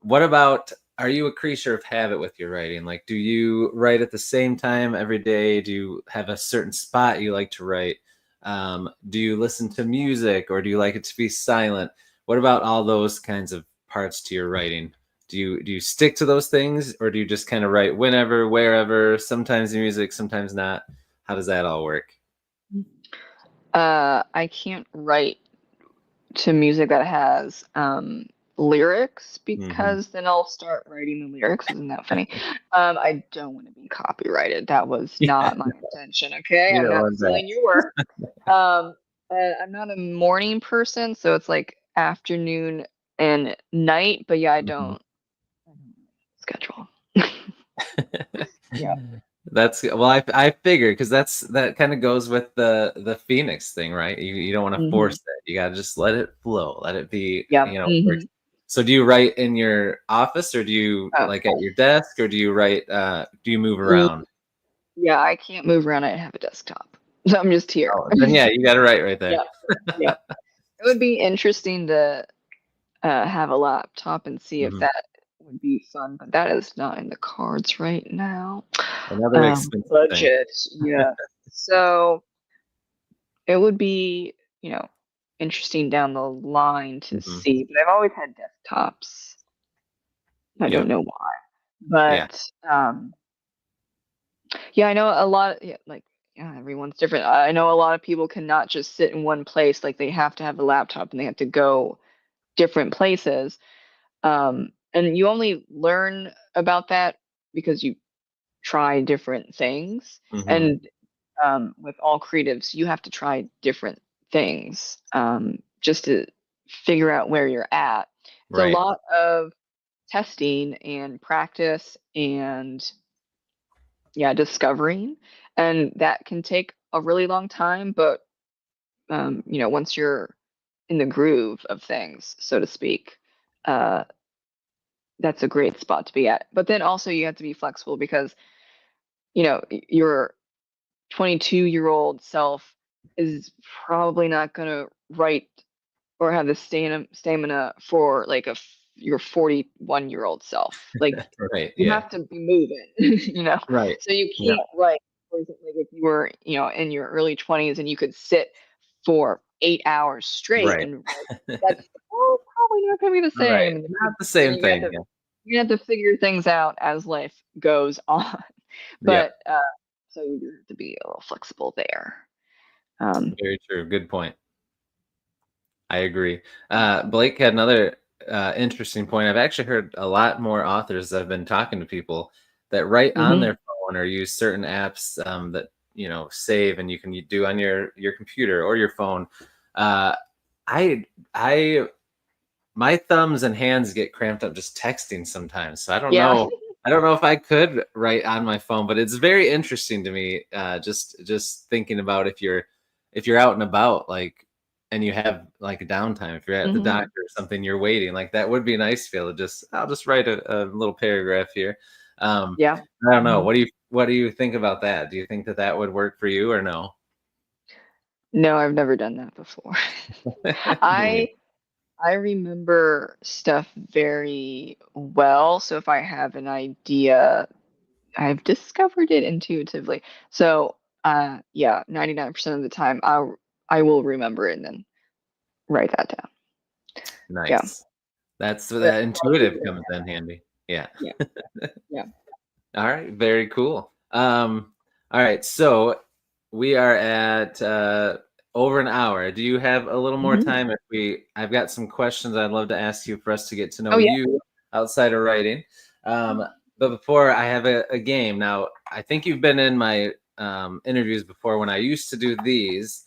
What about, are you a creature of habit with your writing? Like, do you write at the same time every day? Do you have a certain spot you like to write? Do you listen to music or do you like it to be silent? What about all those kinds of parts to your writing? Do you stick to those things or do you just kind of write whenever, wherever, sometimes music, sometimes not? How does that all work? I can't write to music that has lyrics Hmm. because then I'll start writing the lyrics. Isn't that funny? I don't want to be copyrighted. That was Yeah, not my intention. Okay, you I'm don't not want that. stealing your work. Um, I'm not a morning person, so it's like afternoon and night. But yeah, Mhm. I don't schedule. Yeah. That's well, I figured because that kind of goes with the Phoenix thing, right? You don't want to force Hmm. it. You gotta just let it flow, let it be, Yeah. works. So do you write in your office or do you Oh. like at your desk or do you write do you move Mm, around? yeah, I can't move around. I have a desktop, so I'm just here. Oh, then yeah, you gotta write right there. Yeah. Yeah. It would be interesting to have a laptop and see if Mhm. that would be fun, but that is not in the cards right now. Another expensive thing. Budget, yeah. So it would be, interesting down the line to Mhm. see. But I've always had desktops. I don't Yep. know why. Yeah. But yeah, I know a lot. Yeah, like yeah, everyone's different. I know a lot of people cannot just sit in one place. Like they have to have a laptop and they have to go different places. And you only learn about that because you try different things. Hmm. And with all creatives, you have to try different things just to figure out where you're at. It's a Right. lot of testing and practice and yeah, discovering, and that can take a really long time. But once you're in the groove of things, so to speak, uh, that's a great spot to be at. But then also you have to be flexible because your 22-year-old self is probably not going to write or have the stamina for like your 41-year-old self. Like Right. you Yeah. have to be moving. Right. So you Yeah. can't write. For example, like if you were, in your early 20s and you could sit for 8 hours straight Right. and write, that's probably not going to be the Right. same. And Not the same thing. Yeah. you have to figure things out as life goes on. Yep. But so you have to be a little flexible there. Um, Very true. Good point. I agree. Blake had another interesting point. I've actually heard a lot more authors that have been talking to people that write on mhm, their phone or use certain apps that save and you can do on your computer or your phone. Uh, I I my thumbs and hands get cramped up just texting sometimes. So I don't yeah. know. I don't know if I could write on my phone, but it's very interesting to me. Just thinking about if you're out and about, like, and you have like a downtime. If you're at the hmm doctor or something, you're waiting. Like that would be nice to be able to I'll just write a little paragraph here. Um, Yeah. I don't know. hmm What do you think about that? Do you think that would work for you or no? No, I've never done that before. Me neither. I I remember stuff very well, so if I have an idea, I've discovered it intuitively. So, yeah, 99% of the time I will remember it and then write that down. Yeah. Nice. That's where But that a lot of intuitive people don't comes have in handy. Yeah. that. Yeah. Yeah. All right, very cool. All right, so we are at over an hour. Do you have a little more hmm time I've got some questions I'd love to ask you for us to get to know Oh yeah. you outside of writing. Um, but before I have a game. Now, I think you've been in my interviews before when I used to do these,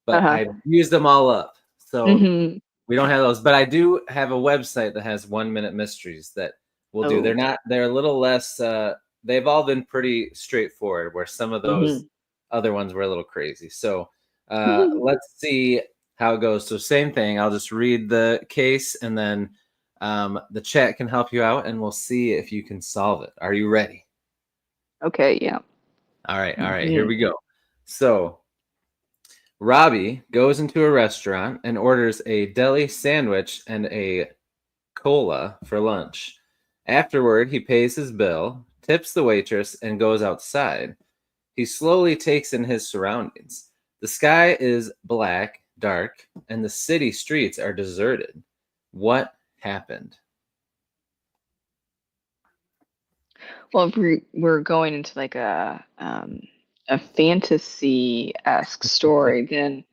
but Uh-huh. I used them all up. So hmm we don't have those, but I do have a website that has 1 minute mysteries that we'll do. Oh. They're a little less, they've all been pretty straightforward, where some of those hmm other ones were a little crazy. So let's see how it goes. So, same thing. I'll just read the case and then the chat can help you out and we'll see if you can solve it. Are you ready? Okay, yeah. All right. All right. Here hmm we go. So, Robbie goes into a restaurant and orders a deli sandwich and a cola for lunch. Afterward, he pays his bill, tips the waitress, and goes outside. He slowly takes in his surroundings. The sky is black, dark, and the city streets are deserted. What happened? Well, if we're going into like a fantasy-esque story, then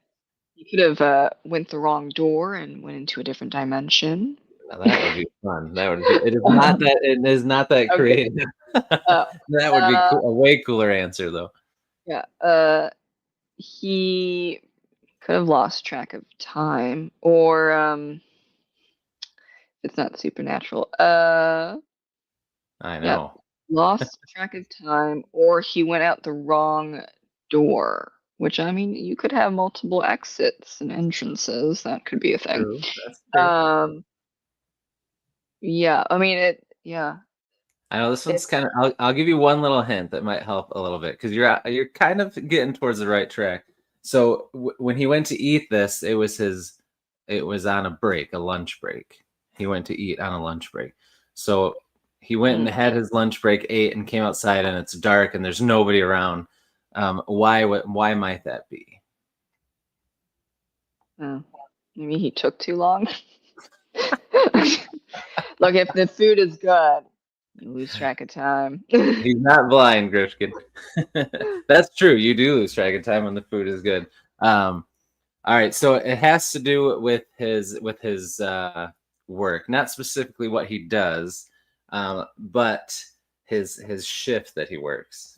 you could have went the wrong door and went into a different dimension. Now, that would be fun. That would be. It is not that. It is not that Okay. creative. Uh, That would be uh, a way cooler answer, though. yeah. He could have lost track of time, or it's not supernatural. I Yeah, know. lost track of time, or he went out the wrong door. Which I mean, you could have multiple exits and entrances. That could be a thing. True. That's true. Um, yeah, I mean it. Yeah, I know this one's it's. kind of. I'll give you one little hint that might help a little bit because you're kind of getting towards the right track. So when he went to eat this, it was on a break, a lunch break. He went to eat on a lunch break. So he went and Mm. had his lunch break, ate, and came outside, and it's dark and there's nobody around. Why might that be? Maybe he took too long. Look, if the food is good, you lose track of time. He's not blind, Grifkin. That's true. You do lose track of time when the food is good. All right, so it has to do with his work, not specifically what he does, but his shift that he works.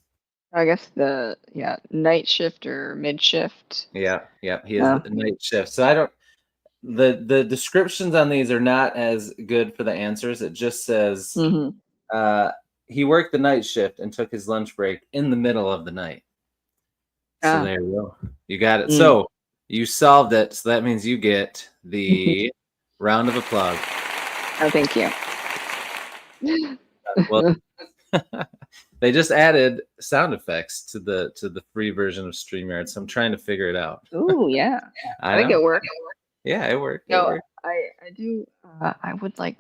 I guess the night shift or mid shift. Yeah. He has the night shift. So I don't. The descriptions on these are not as good for the answers. It just says he worked the night shift and took his lunch break in the middle of the night. So there you go. You got it. So you solved it. So that means you get the round of applause. Oh, thank you. Well, they just added sound effects to the free version of StreamYard, so I'm trying to figure it out. Oh yeah, I think it worked. Yeah, it worked. No, I do. I would like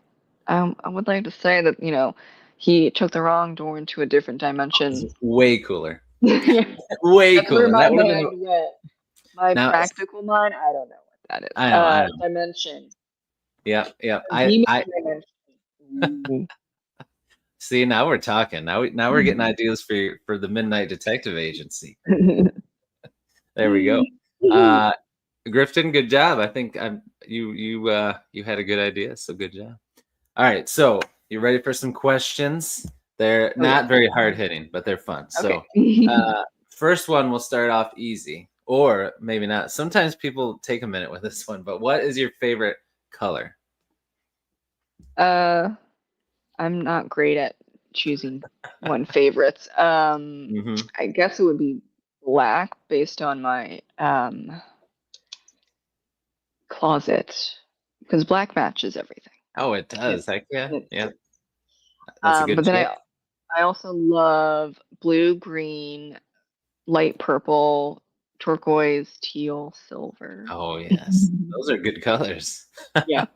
to say that he took the wrong door into a different dimension. Way cooler. Way That's cooler. Where my mind went. My practical mind, I don't know what that is. I know. Dimension. Yeah. Dimension. See, now we're talking. Now we're getting ideas for the Midnight Detective Agency. There we go. Grifton, good job. I think you had a good idea, so good job. All right, so you ready for some questions? They're not very hard hitting, but they're fun. Okay. So first one will start off easy, or maybe not. Sometimes people take a minute with this one, but what is your favorite color? I'm not great at choosing one favorites. I guess it would be black based on my closet, because black matches everything. Oh, it does. Heck yeah. Yeah. That's a good but then I also love blue, green, light purple, turquoise, teal, silver. Oh yes, those are good colors. Yeah.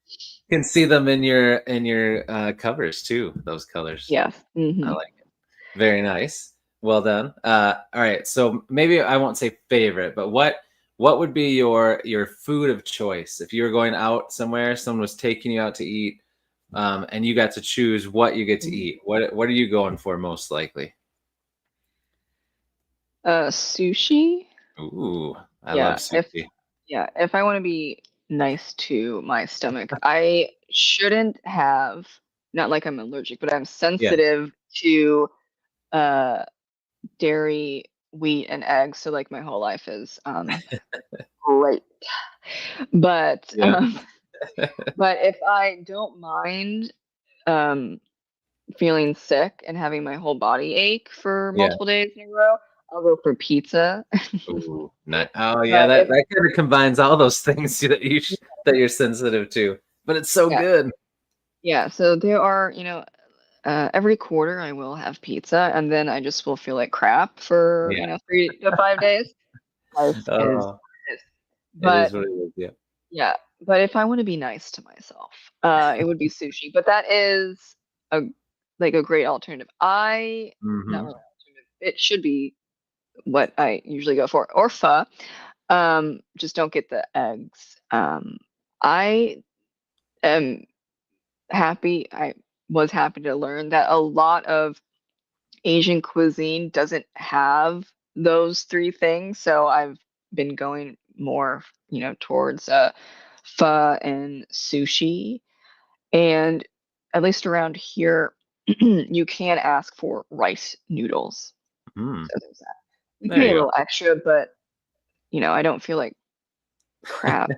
You can see them in your covers too. Those colors. Yes. I like it. Very nice. Well done. All right. So maybe I won't say favorite, but what would be your food of choice if you were going out somewhere? Someone was taking you out to eat, and you got to choose what you get to eat. What are you going for most likely? Sushi. Ooh, I love sushi. If I want to be nice to my stomach, I shouldn't have, not like I'm allergic, but I'm sensitive to dairy, wheat, and eggs. So like my whole life is great. But but if I don't mind feeling sick and having my whole body ache for multiple days in a row, I'll go for pizza. Ooh, oh yeah, that kind of combines all those things that you're sensitive to, but it's so good. Yeah, so there are, every quarter I will have pizza, and then I just will feel like crap for 3 to 5 days. But it is what it is. Yeah. Yeah, but if I want to be nice to myself, it would be sushi. But that is a great alternative. Not really alternative. It should be what I usually go for, or pho. Just don't get the eggs. I am happy. I was happy to learn that a lot of Asian cuisine doesn't have those three things. So I've been going more, towards pho and sushi. And at least around here, you can ask for rice noodles. So there's that. You pay a little extra, but I don't feel like crap.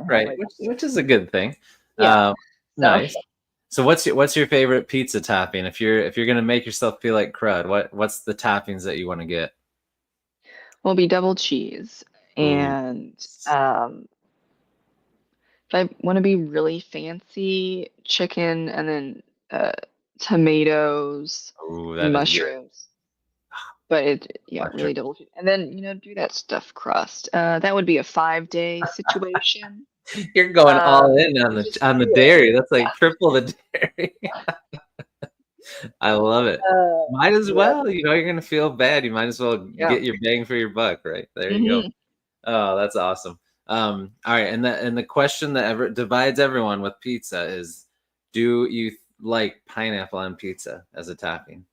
Right, which is a good thing. Yeah. Nice. So what's your favorite pizza topping? If you're gonna make yourself feel like crud, what's the toppings that you want to get? Well, it'll be double cheese, and if I want to be really fancy, chicken, and then tomatoes, and mushrooms. But really double cheese, and then do that stuffed crust. That would be a 5-day situation. You're going all in on the dairy. That's like triple the dairy. I love it. Might as well. You're going to feel bad. You might as well get your bang for your buck, right? There you go. Oh, that's awesome. All right, and the question that ever divides everyone with pizza is, do you like pineapple on pizza as a topping?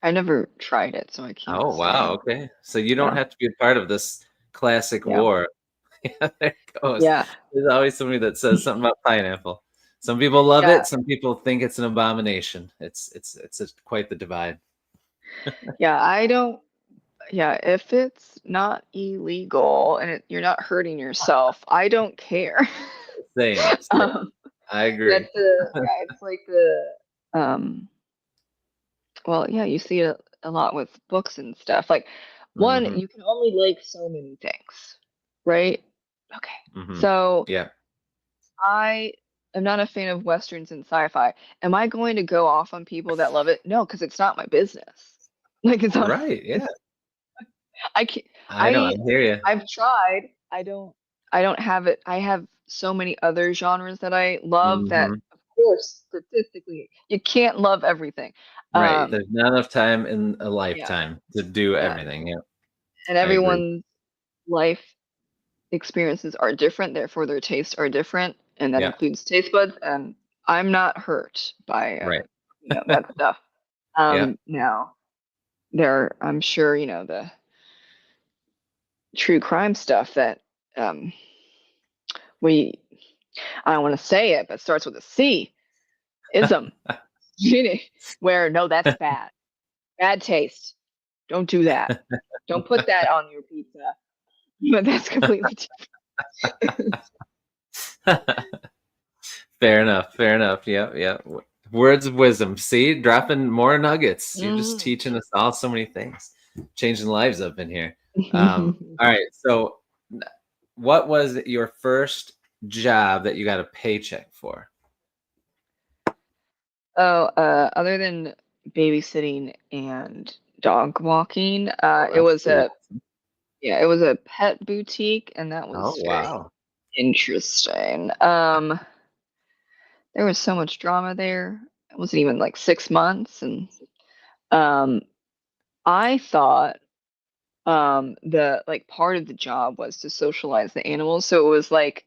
I never tried it, so I can't Oh wow, say. okay. So you don't Yeah, have to be a part of this classic yeah, war. Yeah, there it goes. yeah, There's always somebody that says something about pineapple. Some people love yeah, it. Some people think it's an abomination. It's quite the divide. yeah. I don't. Yeah, if it's not illegal and you're not hurting yourself, I don't care. Same, same. um, I agree. that's the yeah. It's like the um. Well, yeah, you see it a lot with books and stuff. Like, one, Hmm. you can only like so many things, right? Okay. Hmm. So Yeah. I am not a fan of Westerns and sci-fi. Am I going to go off on people that love it? No, because it's not my business. Like, it's on. Right. Yeah. I can't. I know. I I hear you. I've tried. I don't. I don't have it. I have so many other genres that I love that, Hmm. of course, statistically, you can't love everything. Right. Um, There's not enough time in a yeah, lifetime to do yeah. everything. Yeah. And I agree. everyone's life experiences are different, therefore their tastes are different, and that Yeah. includes taste buds. And I'm not hurt by Right. that stuff. Yeah. Now I'm sure the true crime stuff that um we I don't want to say it, but starts with a C. Ism. Where no, that's bad. Bad taste. Don't do that. Don't put that on your pizza. But that's completely different. Fair enough. Fair enough. Yeah. Yeah. Words of wisdom. See, dropping more nuggets. You're just Mhm. teaching us all so many things, changing lives up in here. All right. So, what was your first job that you got a paycheck for? Oh, other than babysitting and dog walking, Oh, it that's was pretty a awesome. yeah, it was a pet boutique, and that Oh, was very wow. interesting. There was so much drama there. It wasn't even like 6 months, and um, I thought the like part of the job was to socialize the animals. So it was like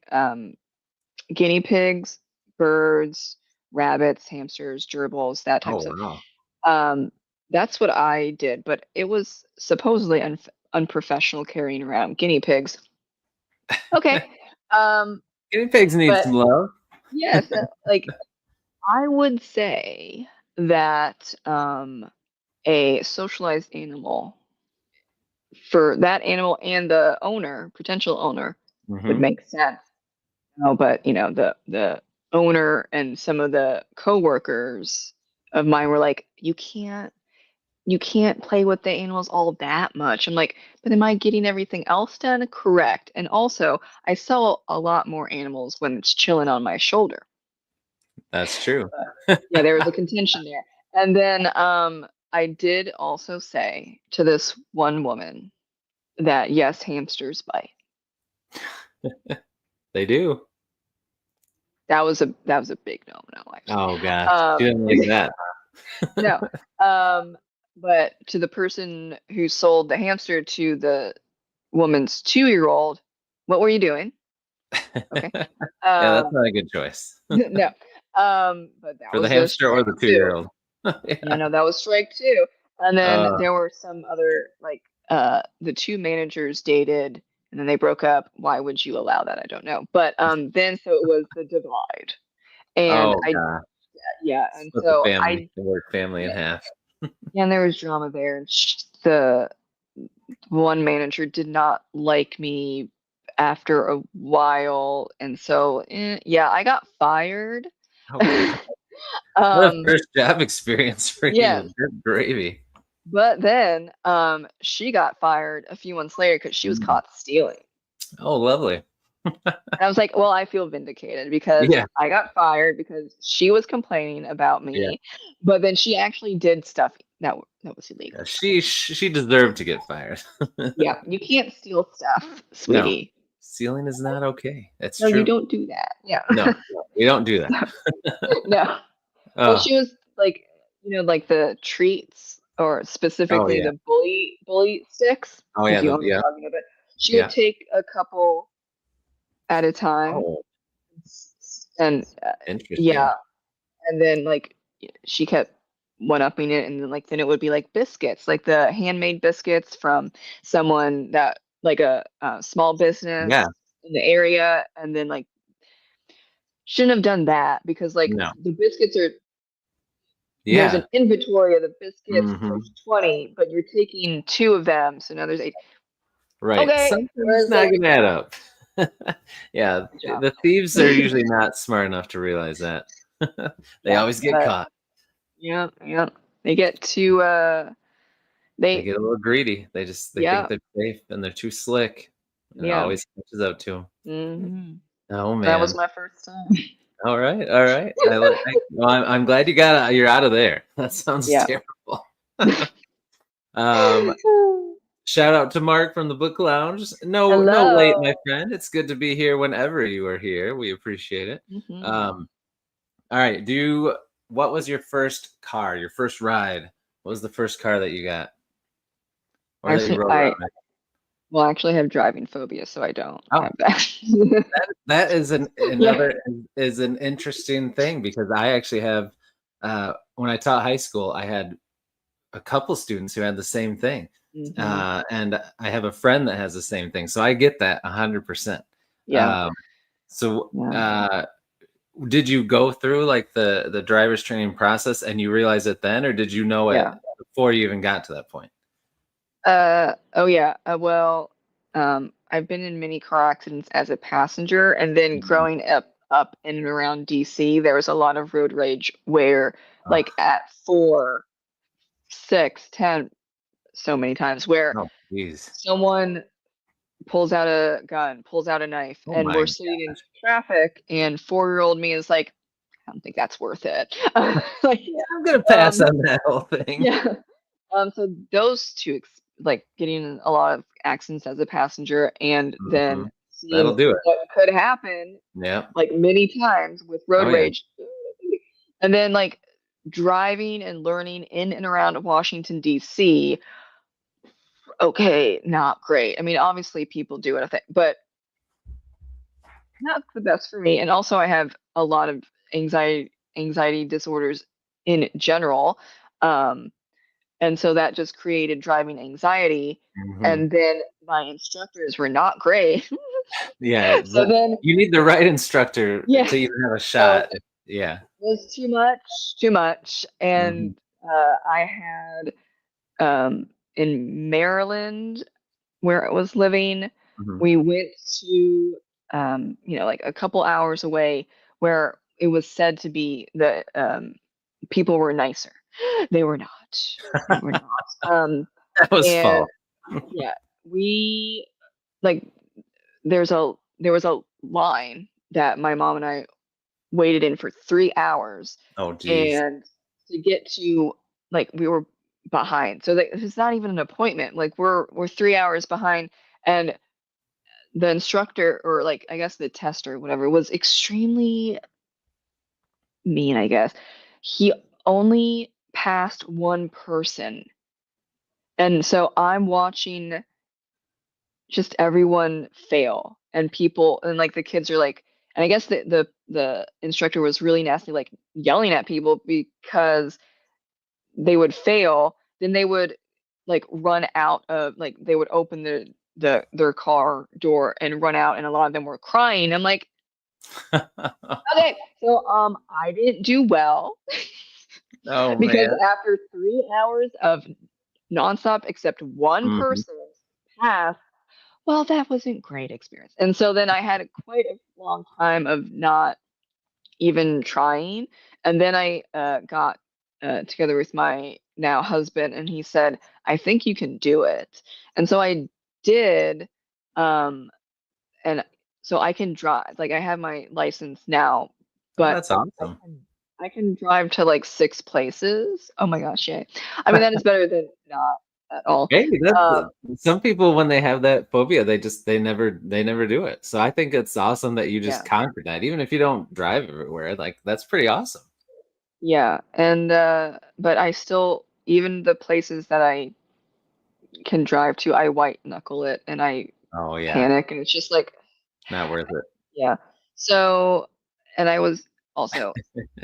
guinea pigs, birds, rabbits, hamsters, gerbils, that type Oh, of stuff. wow. Um, that's what I did, but it was supposedly unprofessional carrying around guinea pigs. Okay. Um, Guinea pigs need but some love. yes, like I would say that a socialized animal for that animal and the owner, potential owner, would Hmm. make sense. But the owner and some of the coworkers of mine were like, you can't play with the animals all that much. I'm like, but am I getting everything else done? Correct. And also, I saw a lot more animals when it's chilling on my shoulder. That's true. Yeah, there was a contention there. And then I did also say to this one woman that yes, hamsters bite. They do. That was a big no, actually. Oh, gosh. She Um, didn't like that. no. Um, but to the person who sold the hamster to the woman's 2-year-old, what were you doing? Okay. Yeah, that's Um, not a good choice no. But that for the was a hamster or strike the two. 2-year-old. Yeah, Yeah. no, that was strike two. And then Uh, there were some other like the two managers dated and then they broke up. Why would you allow that? I don't know. But then so it was the divide. And oh, I God. yeah, and Split the so family, I the work family in yeah, half. yeah, and there was drama there. And the one manager did not like me after a while, and so yeah, I got fired. Oh, God. What a um first job experience for yes, you. Good gravy. but then she got fired a few months later because she was Mm. caught stealing. Oh, lovely. And I was like, well, I feel vindicated because Yeah. I got fired because she was complaining about Yeah. me, but then she actually did stuff that was illegal. Yeah, So she deserved to get fired. yeah, you can't steal stuff, No, sweetie. stealing is not okay. That's No, you true. don't do that. Yeah. No, we don't do that. No. Well, Oh, she was like, like the treats or oh specifically yeah. the bully sticks, Oh if yeah. you know what I'm Yeah. talking about. She would Yeah. take a couple. at a time. Oh, And interesting. yeah, and then like she kept one-upping it, and then then it would be like biscuits, like the handmade biscuits from someone that like a small Yeah. business in the area, and then like shouldn't have done that because like No. the biscuits are there's Yeah. an inventory of the biscuits, Hmm. there's 20, but you're taking two of them, so now there's 8. Right. Okay, Something's whereas not like gonna add up. Yeah, good job. the thieves are usually not smart enough to realize that. They Yeah, always get but caught. yeah, yeah. They get to They they get a little greedy. They think yeah, they're safe and they're too slick, and it yeah. always catches up to them. Oh That was man. my first time. All right, all right. Well, I'm glad you're out of there. That sounds Yeah. terrible. Um, Shout out to Mark from the Book Lounge. No late, my Hello. friend. It's good to be here whenever you are here. We appreciate it. Hmm. Um, all right. What was your first car? Your first ride? What was the first car that you got or that you Actually, rode around in? well, I actually have driving phobia, so I don't Oh, have that. that is Yeah. another is an interesting thing because I actually have when I taught high school, I had a couple students who had the same thing. Hmm. And I have a friend that has the same thing. So I get that 100%. Yeah. Um, so Yeah. did you go through like the driver's training process and you realize it then, or did you know it Yeah. before you even got to that point? Oh yeah. Well, I've been in many car accidents as a passenger, and then Mhm. growing up in and around DC, there was a lot of road rage where, Oh, like at 4, 6, 10, so many times where oh, geez. someone pulls out a gun, pulls out a knife, Oh and my we're sitting in traffic, and 4-year-old me is like, I don't think that's worth it. Like, Yeah, I'm gonna pass um, on that whole thing. yeah. So those two, like getting in a lot of accidents as a passenger, and Hmm. then That'll seeing do it. what could happen, Yeah. like many times with road Oh yeah. rage, and then like driving and learning in and around Washington D.C. Okay, not great. I mean, obviously people do it, I think, but not the best for me. And also, I have a lot of anxiety disorders in general. Um, and so that just created driving anxiety. Hmm. And then my instructors were not great. Yeah. So then, You need the right instructor yeah, to even have a so shot. Yeah. it was too much, too much. Hmm. And I had in Maryland, where I was living, Hmm. we went to, like a couple hours away where it was said to be that people were nicer. They were not. They were not. That was And fall. yeah, we like there was a line that my mom and I waited in for 3 hours, Oh, geez. and to get to like we were behind. So like, it's not even an appointment. Like we're 3 hours behind, and the instructor, or like I guess the tester, whatever, was extremely mean, I guess. He only passed one person. And so I'm watching just everyone fail, and people, and like the kids are like, and I guess the instructor was really nasty, like yelling at people because they would fail, then they would like run out of, like they would open their car door and run out, and a lot of them were crying. I'm like, okay, so I didn't do well Oh because man. after 3 hours of nonstop, except one Mhm. person passed, well, that wasn't great experience. And so then I had quite a long time of not even trying. And then I got together with my now husband, and he said, I think you can do it. And so I did. Um, and so I can drive. Like I have my license now, Oh, but that's awesome. I can drive to like 6 places. Oh my gosh, yay. I mean, that is better than not at all. Hey, Um, some people when they have that phobia, they never do it. So I think it's awesome that you just yeah. conquered that, even if you don't drive everywhere. Like that's pretty awesome. Yeah. And but I still, even the places that I can drive to, I white knuckle it and I Oh yeah, panic, and it's just like not worth it. Yeah. So, and I was also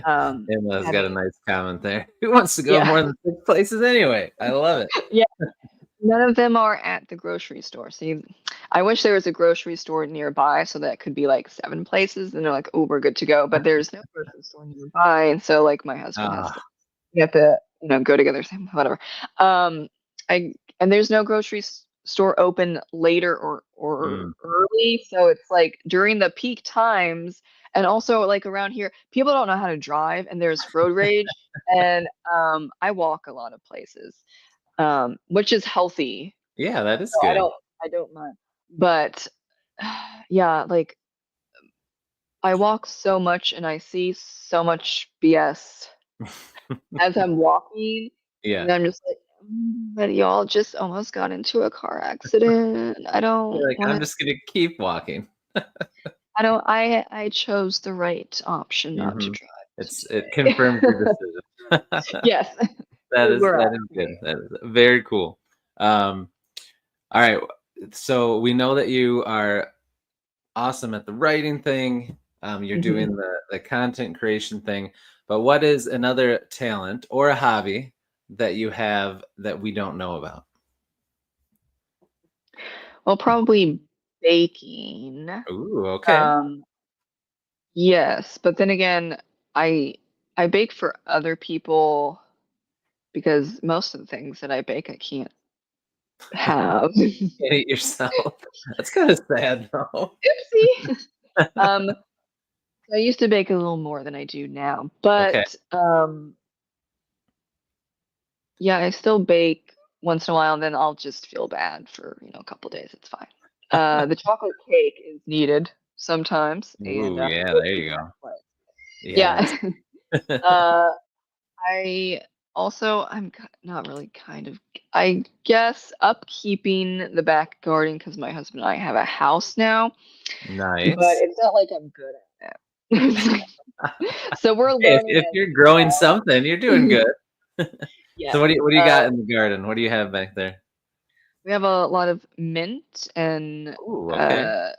Emma's got a having, nice comment there. Who wants to go yeah, more than 6 places anyway? I love it. yeah. None of them are at the grocery store. See, I wish there was a grocery store nearby so that could be like 7 places, and they're like, "Oh, we're good to go." But there's no grocery store nearby, and so like my husband has to, Ah, we have to, go together, same whatever. Um, I and there's no grocery store open later or mm. early, so it's like during the peak times, and also like around here, people don't know how to drive, and there's road rage, and I walk a lot of places, which is healthy. Yeah, that is So I good. don't mind. But yeah, like I walk so much and I see so much BS as I'm walking, Yeah. and I'm just like, but y'all just almost got into a car accident. I You're don't like, want I'm to. just gonna keep walking. I don't. I chose the right option not to Hmm. drive It today. confirms your decision. Yes, That we're is good. okay. That is very cool. Um, all right. So we know that you are awesome at the writing thing. You're Mhm. doing the content creation thing. But what is another talent or a hobby that you have that we don't know about? Well, probably baking. Ooh, okay. Um, Yes, but then again, I I bake for other people because most of the things that I bake I can't have. Can't eat yourself. That's kind of sad, though. Oopsie. Um, I used to bake a little more than I do now, Okay. but yeah, I still bake once in a while, and then I'll just feel bad for, a couple days. It's fine. The chocolate cake is needed sometimes, and Ooh, yeah, there cookies you aren't go. quite. Yes. Yeah. uh, I also not really kind of, I guess, upkeeping the back garden because my husband and I have a house now, but Nice. it's not like I'm good at it. So we're Hey, learning if as you're we growing something, you're doing go. good. So Yes. what do you got in the garden? What do you have back there? We have a lot of mint and Ooh, okay. uh,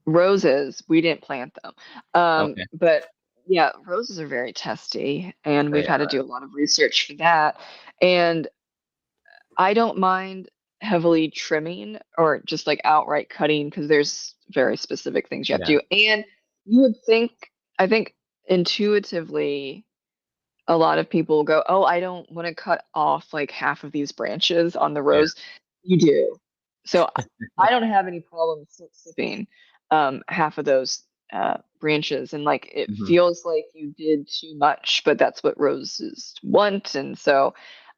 roses. We didn't plant them. Okay. But yeah, roses are very testy, and we've They had to do a lot of research for that. And I don't mind heavily trimming or just like outright cutting because there's very specific things you have to yeah. do. And you would think, I think intuitively, a lot of people go, "Oh, I don't want to cut off like half of these branches on the Yeah. rose." You do. So I don't have any problem sipping half of those branches, and like it Mhm. feels like you did too much, but that's what roses want. And so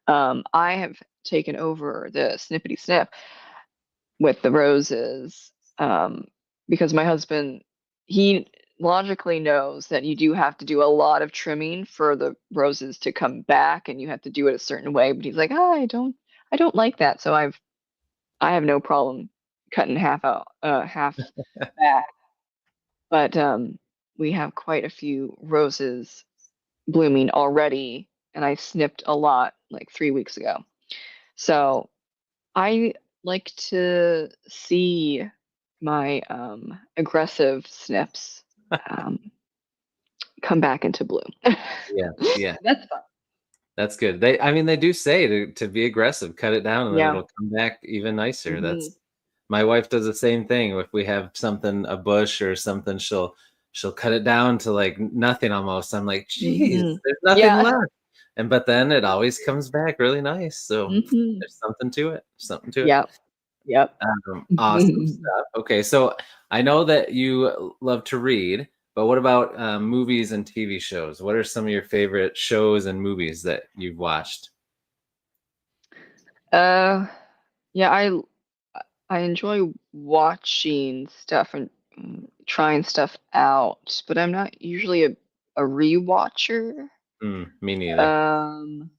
I have taken over the snippety snip with the roses, because my husband, he logically knows that you do have to do a lot of trimming for the roses to come back, and you have to do it a certain way, but he's like, "Ah, I don't like that." So I have no problem cutting half out, half back. But we have quite a few roses blooming already, and I snipped a lot like 3 weeks ago. So I like to see my aggressive snips um, come back into bloom. Yeah. Yeah. That's fun. That's good. I mean, they do say to be aggressive, cut it down, and then Yeah. it'll come back even nicer. Hmm. That's my wife does the same thing. If we have something, a bush or something, she'll cut it down to like nothing almost. I'm like, geez, Hmm. there's nothing Yeah. left. But then it always comes back really nice. So Hmm. there's something to it. Something to it. Yep. Yep. Awesome stuff. Okay, so I know that you love to read, but what about movies and TV shows? What are some of your favorite shows and movies that you've watched? uh, yeah, I enjoy watching stuff and trying stuff out, but I'm not usually a rewatcher. Me neither. Um,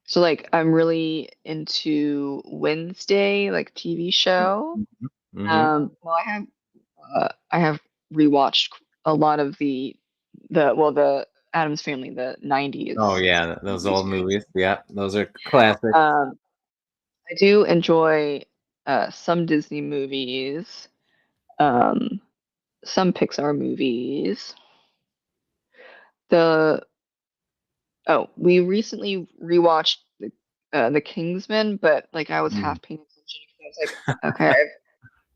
So like I'm really into Wednesday, like TV show. Mhm. Mhm. Well, I have rewatched a lot of the Addams Family, the Oh 90s yeah, those TV old series. movies. Yeah, those are classics. Um, I do enjoy some Disney movies. some Pixar movies. We recently rewatched the Kingsman, but like I was half paying attention because I was like,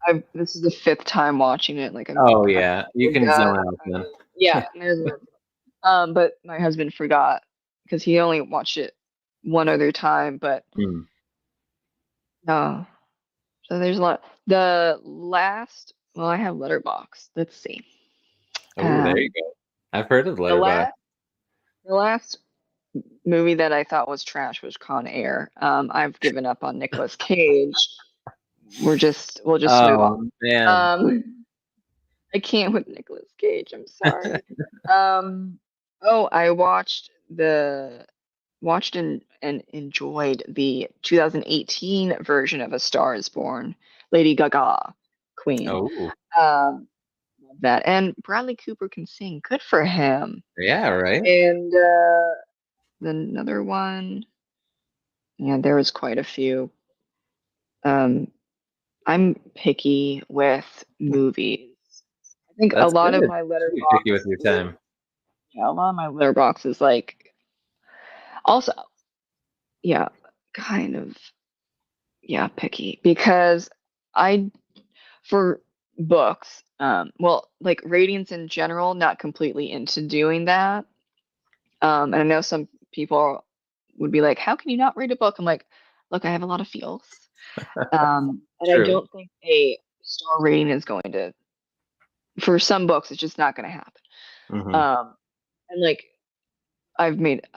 okay, this is the 5th time watching it. Like Oh I yeah, you can forgot. zone out then. Yeah, but my husband forgot because he only watched it one other time. But Mm. no, so there's a lot. The last, well, I have Letterbox. Let's see. Oh, there you Um, go. I've heard of the Letterboxd. last movie that I thought was trash was Con Air. I've given up on Nicolas Cage. We'll just move on. Oh man. I can't with Nicolas Cage. I'm sorry. I watched and enjoyed the 2018 version of A Star Is Born, Lady Gaga, Queen. Oh Love that, and Bradley Cooper can sing. Good for him. yeah, right. And another one. Yeah, there was quite a few. Um, I'm picky with movies. I think a That's lot of good. my Should be picky with letterbox, your time. yeah, a lot of my letterbox is like also, yeah, kind of, yeah, picky because I for books, well, like ratings in general, not completely into doing that. And I know some people would be like, "How can you not read a book?" I'm like, "Look, I have a lot of feels, and I True. don't think a star rating is going to. For some books, it's just not going to happen." Hmm. And like I made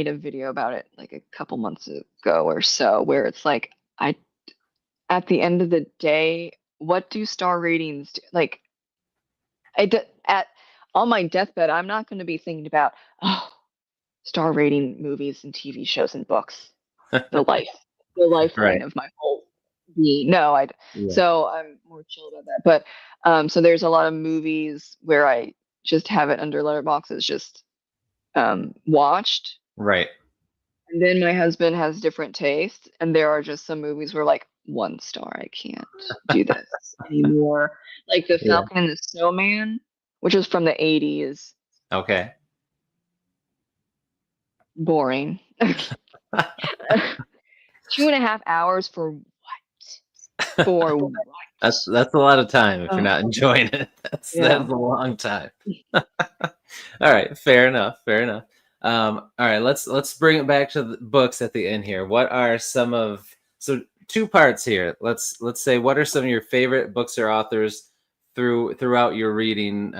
a video about it like a couple months ago or so, where it's like I at the end of the day, what do star ratings do? Like at on my deathbed, I'm not going to be thinking about, oh, star rating movies and TV shows and books. The life, the lifeline Right. of my whole being. No, I. Yeah. So I'm more chill about that. But so there's a lot of movies where I just have it under letterboxes, just watched. Right. And then my husband has different tastes, and there are just some movies where like 1 star, I can't do this anymore. Like The Yeah. Falcon and the Snowman, which was from the 80s. Okay. Boring. 2.5 hours for what? For what? That's a lot of time if you're Oh, not enjoying it. That's yeah. a long time. All right, fair enough. Fair enough. All right, let's bring it back to the books at the end here. What are some of so two parts here? Let's say what are some of your favorite books or authors throughout your reading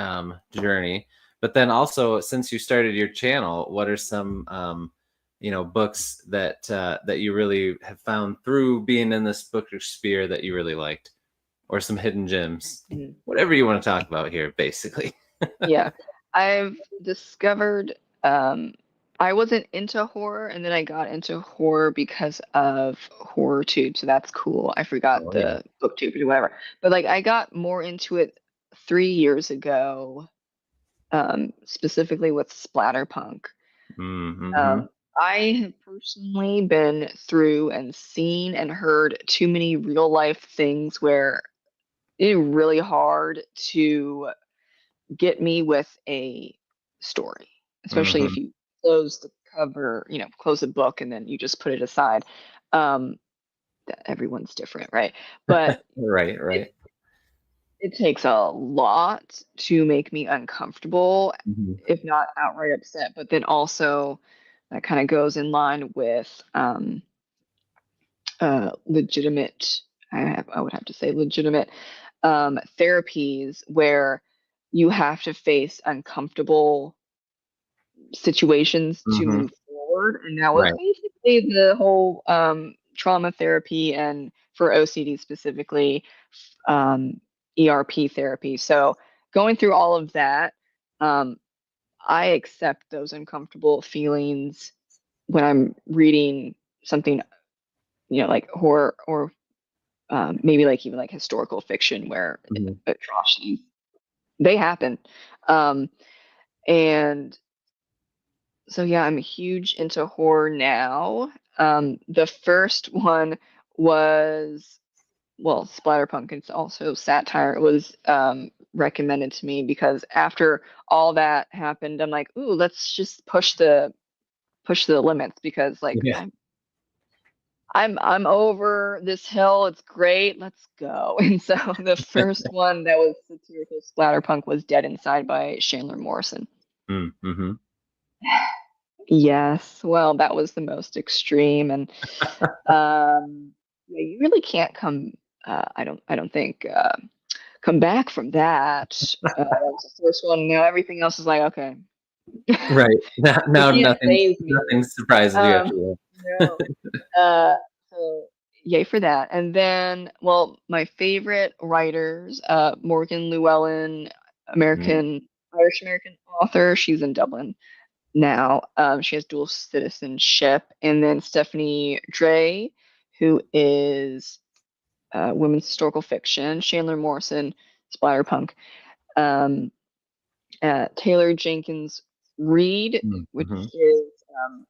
journey? But then also, since you started your channel, what are some books that you really have found through being in this bookish sphere that you really liked, or some hidden gems, Mhm. whatever you want to talk about here, basically. Yeah. I've discovered I wasn't into horror, and then I got into horror because of HorrorTube, so that's cool. I forgot Oh yeah. the booktube or whatever. But like I got more into it 3 years ago, specifically with splatterpunk. Mm-hmm. Um, I have personally been through and seen and heard too many real life things where it's really hard to get me with a story, especially Mm-hmm. if you close the cover, close the book and then you just put it aside. Um, Everyone's different, right? But Right, it right. it takes a lot to make me uncomfortable, Mm-hmm. if not outright upset. But then also that kind of goes in line with legitimate. I would have to say legitimate therapies where you have to face uncomfortable situations to Mm-hmm. move forward. And that was Right. basically the whole trauma therapy, and for OCD specifically, um, ERP therapy. So going through all of that, um, I accept those uncomfortable feelings when I'm reading something, like horror or maybe like even like historical fiction where Mm-hmm. atrocities they happen. Um, and so yeah, I'm huge into horror now. The first one was, well, splatterpunk. It's also satire. It was recommended to me, because after all that happened, I'm like, ooh, let's just push the limits, because like Yeah. I'm over this hill. It's great. Let's go. And so the first one that was satirical splatterpunk was Dead Inside by Chandler Morrison. Mm-hmm. Yes. Well, that was the most extreme, and yeah, you really can't come. I don't think come back from that. That was the first one. Now everything else is like, okay, Right. you Now can't nothing phase me. nothing surprises you after that. No. So yay for that. And then, well, my favorite writers, Morgan Llewellyn, Mm, Irish American author. She's in Dublin now. She has dual citizenship. And then Stephanie Dre, who is women's historical fiction. Chandler Morrison, splatterpunk. Um, Taylor Jenkins Reid, which mm-hmm. is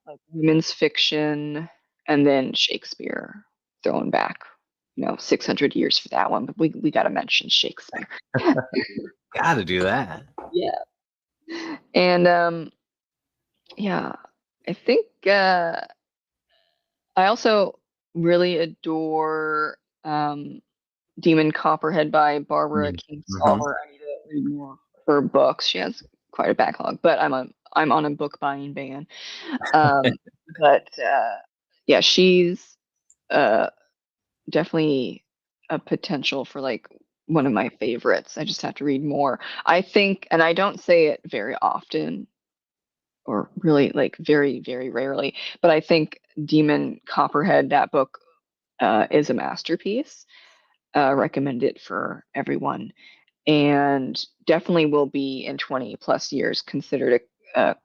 like women's fiction, and then Shakespeare thrown back, 600 years for that one. But we got to mention Shakespeare. Gotta do that. Yeah. And yeah, I think I also really adore Demon Copperhead by Barbara Mm-hmm. Kingsolver. I need to read more of her books. She has quite a backlog, but I'm on a book buying ban. Um, but yeah, she's uh, definitely a potential for like one of my favorites. I just have to read more. I think, and I don't say it very often, or really like very, very rarely, but I think Demon Copperhead, that book, is a masterpiece. Recommend it for everyone, and definitely will be in 20 plus years considered a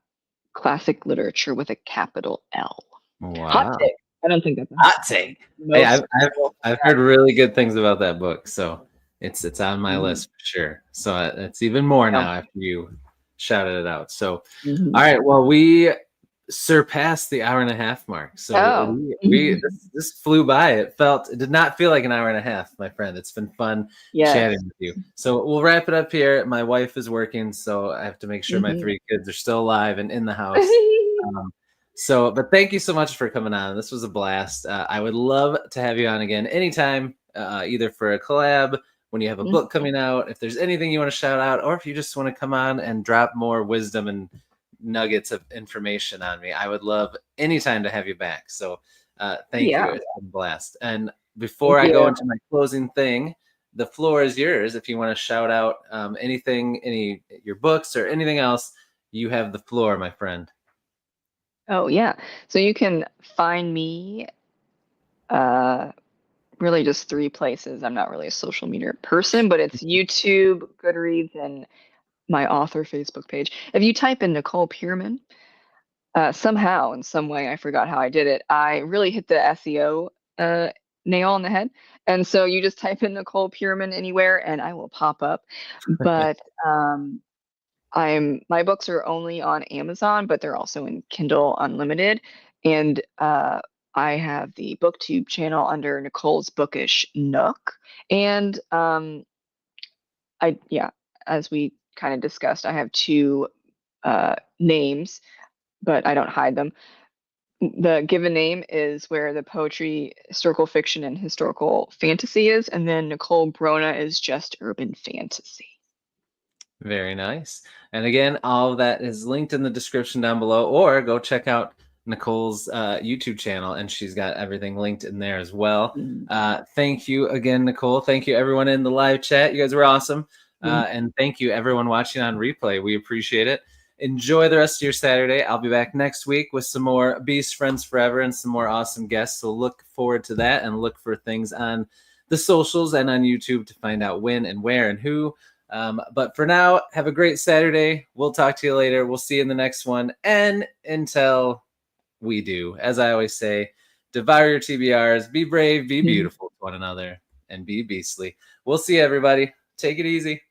classic literature with a capital L. Hot Wow. take. I don't think that's a hot Hot take. take. Hey, Most people. I've heard really good things about that book, so it's on my Mhm. list for sure. So it's even more Yeah. now after you shouted it out. So, Mhm. all right, well, we surpassed the hour and a half mark. So Oh. we this flew by. It did not feel like an hour and a half, my friend. It's been fun Yes. chatting with you. So we'll wrap it up here. My wife is working, so I have to make sure my Mhm. 3 kids are still alive and in the house. Um, but thank you so much for coming on. This was a blast. I would love to have you on again anytime, either for a collab, when you have a book coming out, if there's anything you want to shout out, or if you just want to come on and drop more wisdom and nuggets of information on me. I would love anytime to have you back. So thank you. Yeah. It's been a blast. And before Thank I go you. into my closing thing, the floor is yours. If you want to shout out anything, your books or anything else, you have the floor, my friend. Oh yeah. So you can find me uh really just 3 places. I'm not really a social media person, but it's YouTube, Goodreads, and my author Facebook page. If you type in Nicole Pierman, somehow, in some way, I forgot how I did it, I really hit the SEO nail on the head. And so you just type in Nicole Pierman anywhere and I will pop up. But my books are only on Amazon, but they're also in Kindle Unlimited. And I have the booktube channel under Nicole's Bookish Nook. And yeah, as we kind of discussed, I have 2 names, but I don't hide them. The given name is where the poetry, historical fiction, and historical fantasy is, and then Nicole Brona is just urban fantasy. Very nice. And again, all of that is linked in the description down below, or go check out Nicole's YouTube channel, and she's got everything linked in there as well. Mm. Thank you again, Nicole. Thank you, everyone in the live chat. You guys were awesome. Mm. And thank you, everyone watching on replay. We appreciate it. Enjoy the rest of your Saturday. I'll be back next week with some more Beast Friends Forever and some more awesome guests. So look forward to that, and look for things on the socials and on YouTube to find out when and where and who. But for now, have a great Saturday. We'll talk to you later. We'll see you in the next one. And until we do, as I always say, devour your TBRs, be brave, be beautiful to one another, and be beastly. We'll see you, everybody. Take it easy.